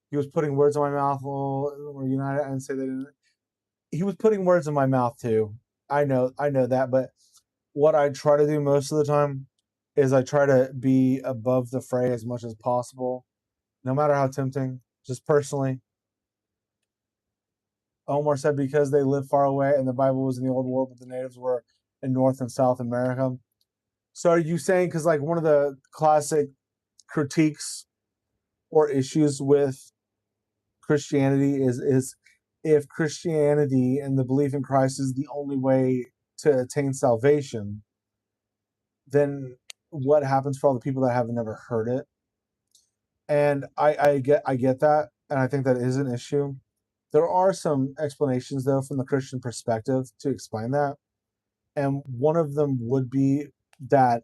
He was putting words in my mouth. Or United, I didn't say that. He was putting words in my mouth too. I know that, but what I try to do most of the time is I try to be above the fray as much as possible, no matter how tempting. Just personally, Omar said because they live far away and the Bible was in the old world, but the natives were in North and South America. So are you saying, because like one of the classic critiques or issues with Christianity is if Christianity and the belief in Christ is the only way to attain salvation, then what happens for all the people that have never heard it? And I get that, and I think that is an issue. There are some explanations though from the Christian perspective to explain that. And one of them would be that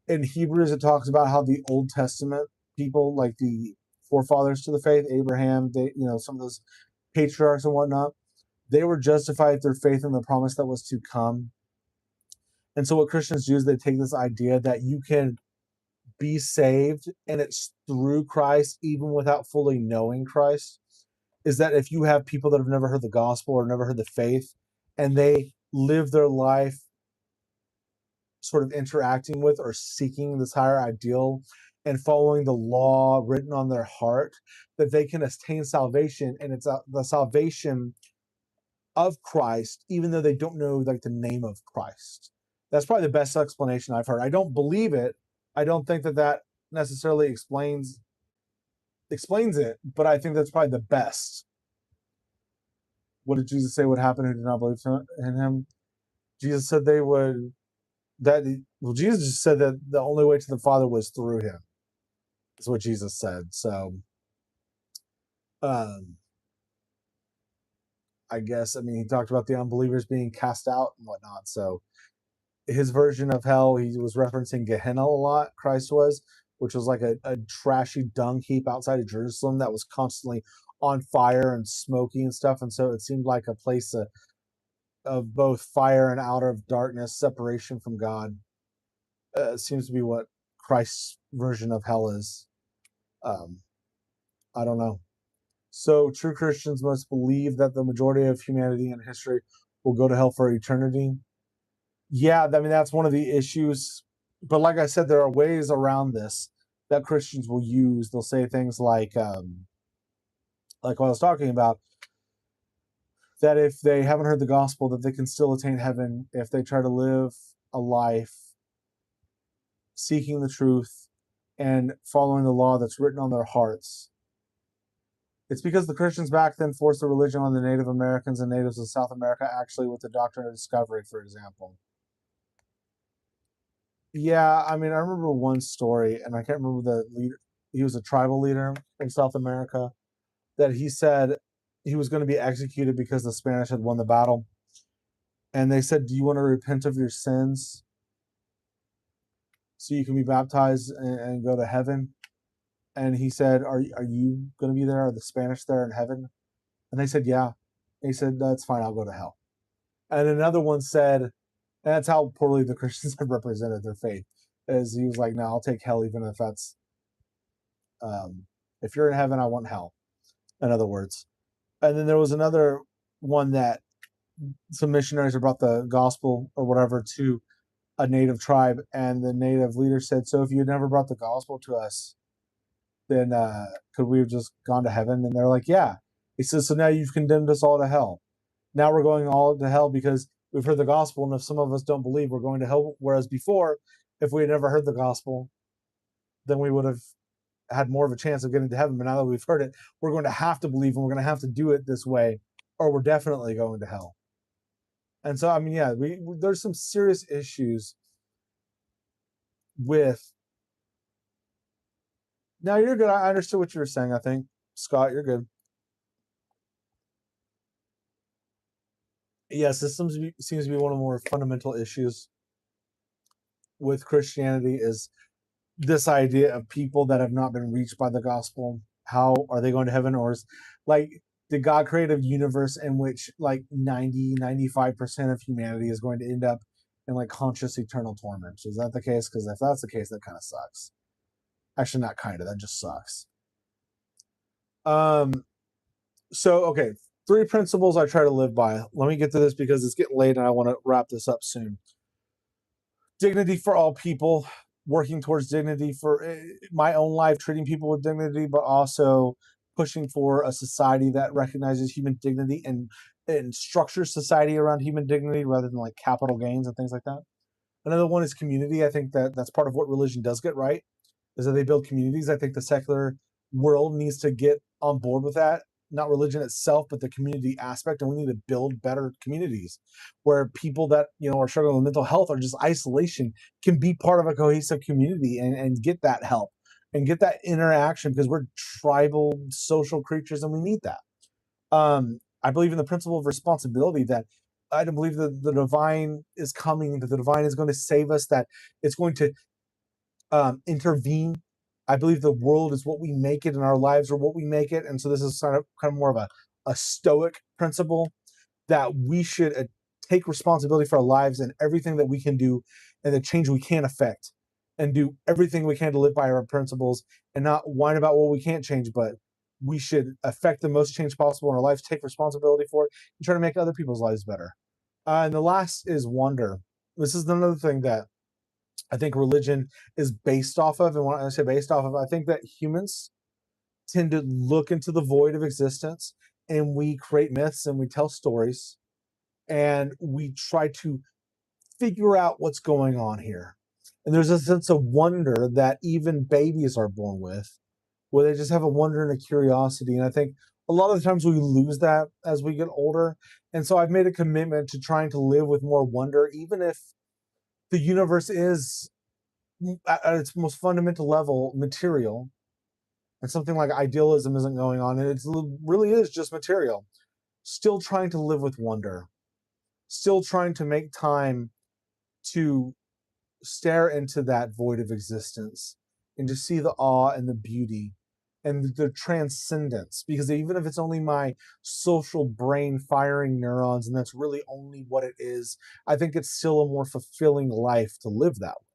in Hebrews it talks about how the Old Testament people, like the forefathers to the faith, Abraham, some of those patriarchs and whatnot, they were justified through faith in the promise that was to come. And so what Christians do is they take this idea that you can be saved and it's through Christ even without fully knowing Christ. Is that if you have people that have never heard the gospel or never heard the faith, and they live their life sort of interacting with or seeking this higher ideal and following the law written on their heart, that they can attain salvation, and it's the salvation of Christ, even though they don't know like the name of Christ. That's probably the best explanation I've heard. I don't believe it. I don't think that necessarily explains it, but I think that's probably the best. What did Jesus say would happen who did not believe in him? Jesus said they would Jesus just said that the only way to the Father was through him. Is what Jesus said. So um I guess he talked about the unbelievers being cast out and whatnot. So his version of hell, he was referencing Gehenna a lot, Christ was, which was like a trashy dung heap outside of Jerusalem that was constantly on fire and smoky and stuff. And so it seemed like a place of both fire and out of darkness, separation from God. Seems to be what Christ's version of hell is. Um, I don't know. So true Christians must believe that the majority of humanity in history will go to hell for eternity. Yeah, I mean that's one of the issues. But like I said, there are ways around this that Christians will use. They'll say things like what I was talking about, that if they haven't heard the gospel, that they can still attain heaven if they try to live a life seeking the truth and following the law that's written on their hearts. It's because the Christians back then forced the religion on the Native Americans and natives of South America, actually, with the doctrine of discovery, for example. Yeah, I mean, I remember one story, and I can't remember the leader. He was a tribal leader in South America, that he said he was going to be executed because the Spanish had won the battle. And they said, "Do you want to repent of your sins so you can be baptized and go to heaven?" And he said, are you going to be there? Are the Spanish there in heaven? And they said, "Yeah." And he said, "That's fine. I'll go to hell." And another one said, and that's how poorly the Christians have represented their faith, is he was like, "No, I'll take hell even if that's, if you're in heaven, I want hell." In other words. And then there was another one that some missionaries brought the gospel or whatever to a native tribe, and the native leader said, "So if you had never brought the gospel to us, then could we have just gone to heaven?" And they're like, "Yeah." He says, "So now you've condemned us all to hell. Now we're going all to hell because we've heard the gospel, and if some of us don't believe, we're going to hell. Whereas before, if we had never heard the gospel, then we would have had more of a chance of getting to heaven. But now that we've heard it, we're going to have to believe, and we're going to have to do it this way, or we're definitely going to hell." And so, I mean, yeah, there's some serious issues with. Now you're good. I understood what you were saying. I think, Scott, you're good. Yes, this seems to be one of the more fundamental issues with Christianity, is this idea of people that have not been reached by the gospel. How are they going to heaven? Or is, like, did God create a universe in which like 95% of humanity is going to end up in like conscious eternal torment? Is that the case? Because if that's the case, that kind of sucks. Actually, not kind of, that just sucks. Um, so okay, three principles I try to live by. Let me get to this because it's getting late and I want to wrap this up soon. Dignity for all people, working towards dignity for my own life, treating people with dignity, but also pushing for a society that recognizes human dignity and structures society around human dignity rather than like capital gains and things like that. Another one is community. I think that that's part of what religion does get right, is that they build communities. I think the secular world needs to get on board with that. Not religion itself, but the community aspect, and we need to build better communities where people that are struggling with mental health or just isolation can be part of a cohesive community and get that help and get that interaction, because we're tribal social creatures and we need that. I believe in the principle of responsibility, that I don't believe that the divine is coming, that the divine is going to save us, that it's going to intervene. I believe the world is what we make it, and our lives are what we make it. And so this is kind of more of a stoic principle, that we should take responsibility for our lives and everything that we can do and the change we can affect, and do everything we can to live by our principles and not whine about what we can't change, but we should affect the most change possible in our lives, take responsibility for it, and try to make other people's lives better. And the last is wonder. This is another thing that I think religion is based off of. And when I say based off of, I think that humans tend to look into the void of existence, and we create myths and we tell stories and we try to figure out what's going on here. And there's a sense of wonder that even babies are born with, where they just have a wonder and a curiosity. And I think a lot of the times we lose that as we get older. And so I've made a commitment to trying to live with more wonder, even if the universe is at its most fundamental level material, and something like idealism isn't going on, and it really is just material. Still trying to live with wonder, still trying to make time to stare into that void of existence and to see the awe and the beauty and the transcendence. Because even if it's only my social brain firing neurons and that's really only what it is, I think it's still a more fulfilling life to live that way.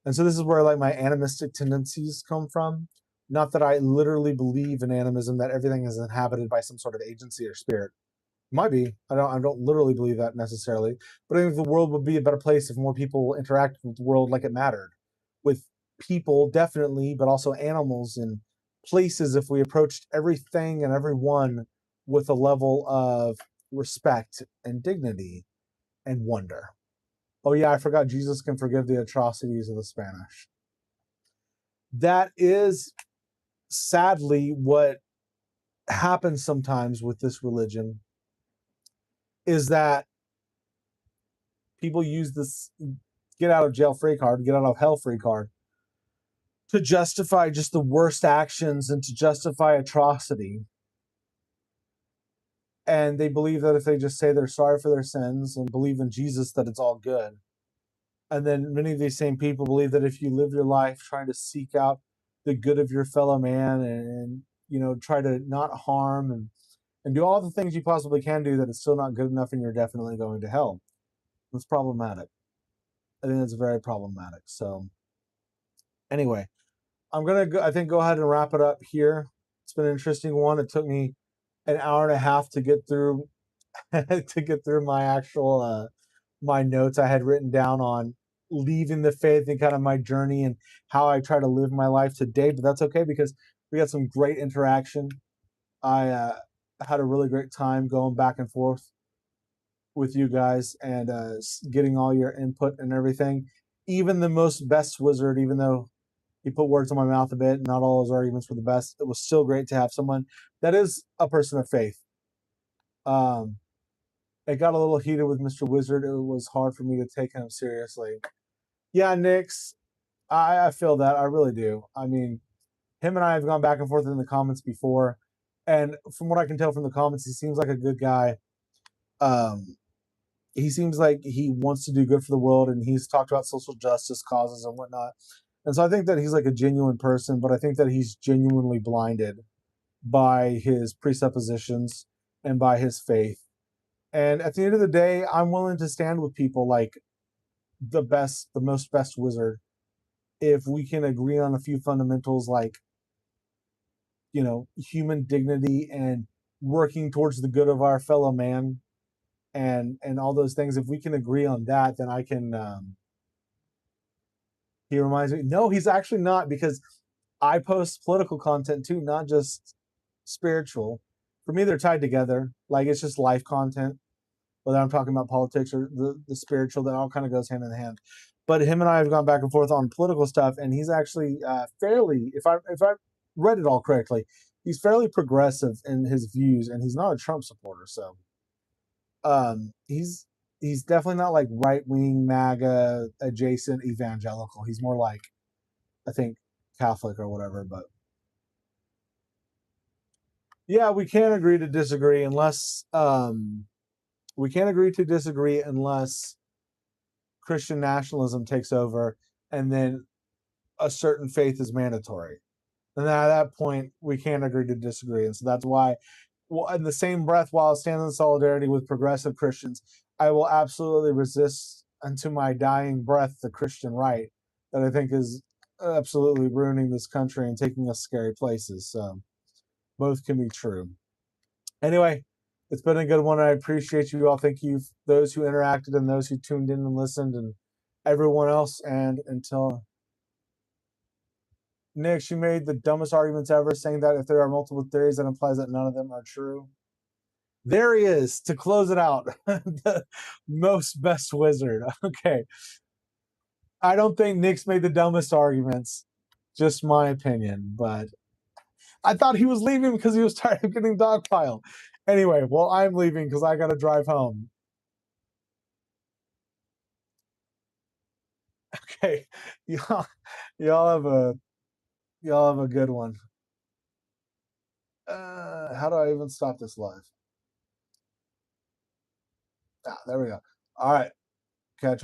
And so this is where like my animistic tendencies come from, Not that I literally believe in animism, that everything is inhabited by some sort of agency or spirit. Might be. I don't literally believe that necessarily, but I think the world would be a better place if more people interacted with the world like it mattered. With people, definitely, but also animals and places, if we approached everything and everyone with a level of respect and dignity and wonder. Oh yeah, I forgot Jesus can forgive the atrocities of the Spanish. That is sadly what happens sometimes with this religion, is that people use this get out of jail free card, get out of hell free card, to justify just the worst actions and to justify atrocity. And they believe that if they just say they're sorry for their sins and believe in Jesus, that it's all good. And then many of these same people believe that if you live your life trying to seek out the good of your fellow man and try to not harm and do all the things you possibly can do, that it's still not good enough and you're definitely going to hell. That's problematic. I think that's very problematic. So anyway, I'm gonna go, I think go ahead and wrap it up here. It's been an interesting one. It took me an hour and a half to get through to get through my actual my notes I had written down on leaving the faith and kind of my journey and how I try to live my life today. But that's okay because we got some great interaction. I had a really great time going back and forth with you guys and getting all your input and everything. Even the most best wizard, even though he put words in my mouth a bit, not all his arguments were the best, it was still great to have someone that is a person of faith. Um, it got a little heated with Mr. Wizard. It was hard for me to take him seriously. Yeah, Nix, I feel that. I really do. I mean, him and I have gone back and forth in the comments before. And from what I can tell from the comments, he seems like a good guy. Um, he seems like he wants to do good for the world, and he's talked about social justice causes and whatnot. And so I think that he's like a genuine person, but I think that he's genuinely blinded by his presuppositions and by his faith. And at the end of the day, I'm willing to stand with people like the most best wizard, if we can agree on a few fundamentals like, human dignity and working towards the good of our fellow man and all those things. If we can agree on that, then I can. He reminds me. No, he's actually not, because I post political content too, not just spiritual. For me, they're tied together. Like it's just life content, whether I'm talking about politics or the spiritual, that all kind of goes hand in hand. But him and I have gone back and forth on political stuff, and he's actually fairly, if I read it all correctly, he's fairly progressive in his views, and he's not a Trump supporter. So he's definitely not like right wing MAGA adjacent evangelical. He's more like, I think, Catholic or whatever. But yeah, we can't agree to disagree unless we can't agree to disagree unless Christian nationalism takes over, and then a certain faith is mandatory. And at that point, we can't agree to disagree. And so that's why, well, in the same breath, while I stand in solidarity with progressive Christians, I will absolutely resist unto my dying breath the Christian right, that I think is absolutely ruining this country and taking us scary places. So both can be true. Anyway, it's been a good one. I appreciate you all. Thank you, those who interacted and those who tuned in and listened, and everyone else. And until Nick, she made the dumbest arguments ever, saying that if there are multiple theories, that implies that none of them are true. There he is to close it out. The most best wizard. Okay. I don't think Nick's made the dumbest arguments. Just my opinion. But I thought he was leaving because he was tired of getting dogpiled. Anyway, well, I'm leaving because I got to drive home. Okay. Y'all, y'all have a y'all have a good one. How do I even stop this live? Ah, there we go. All right. Catch y'all.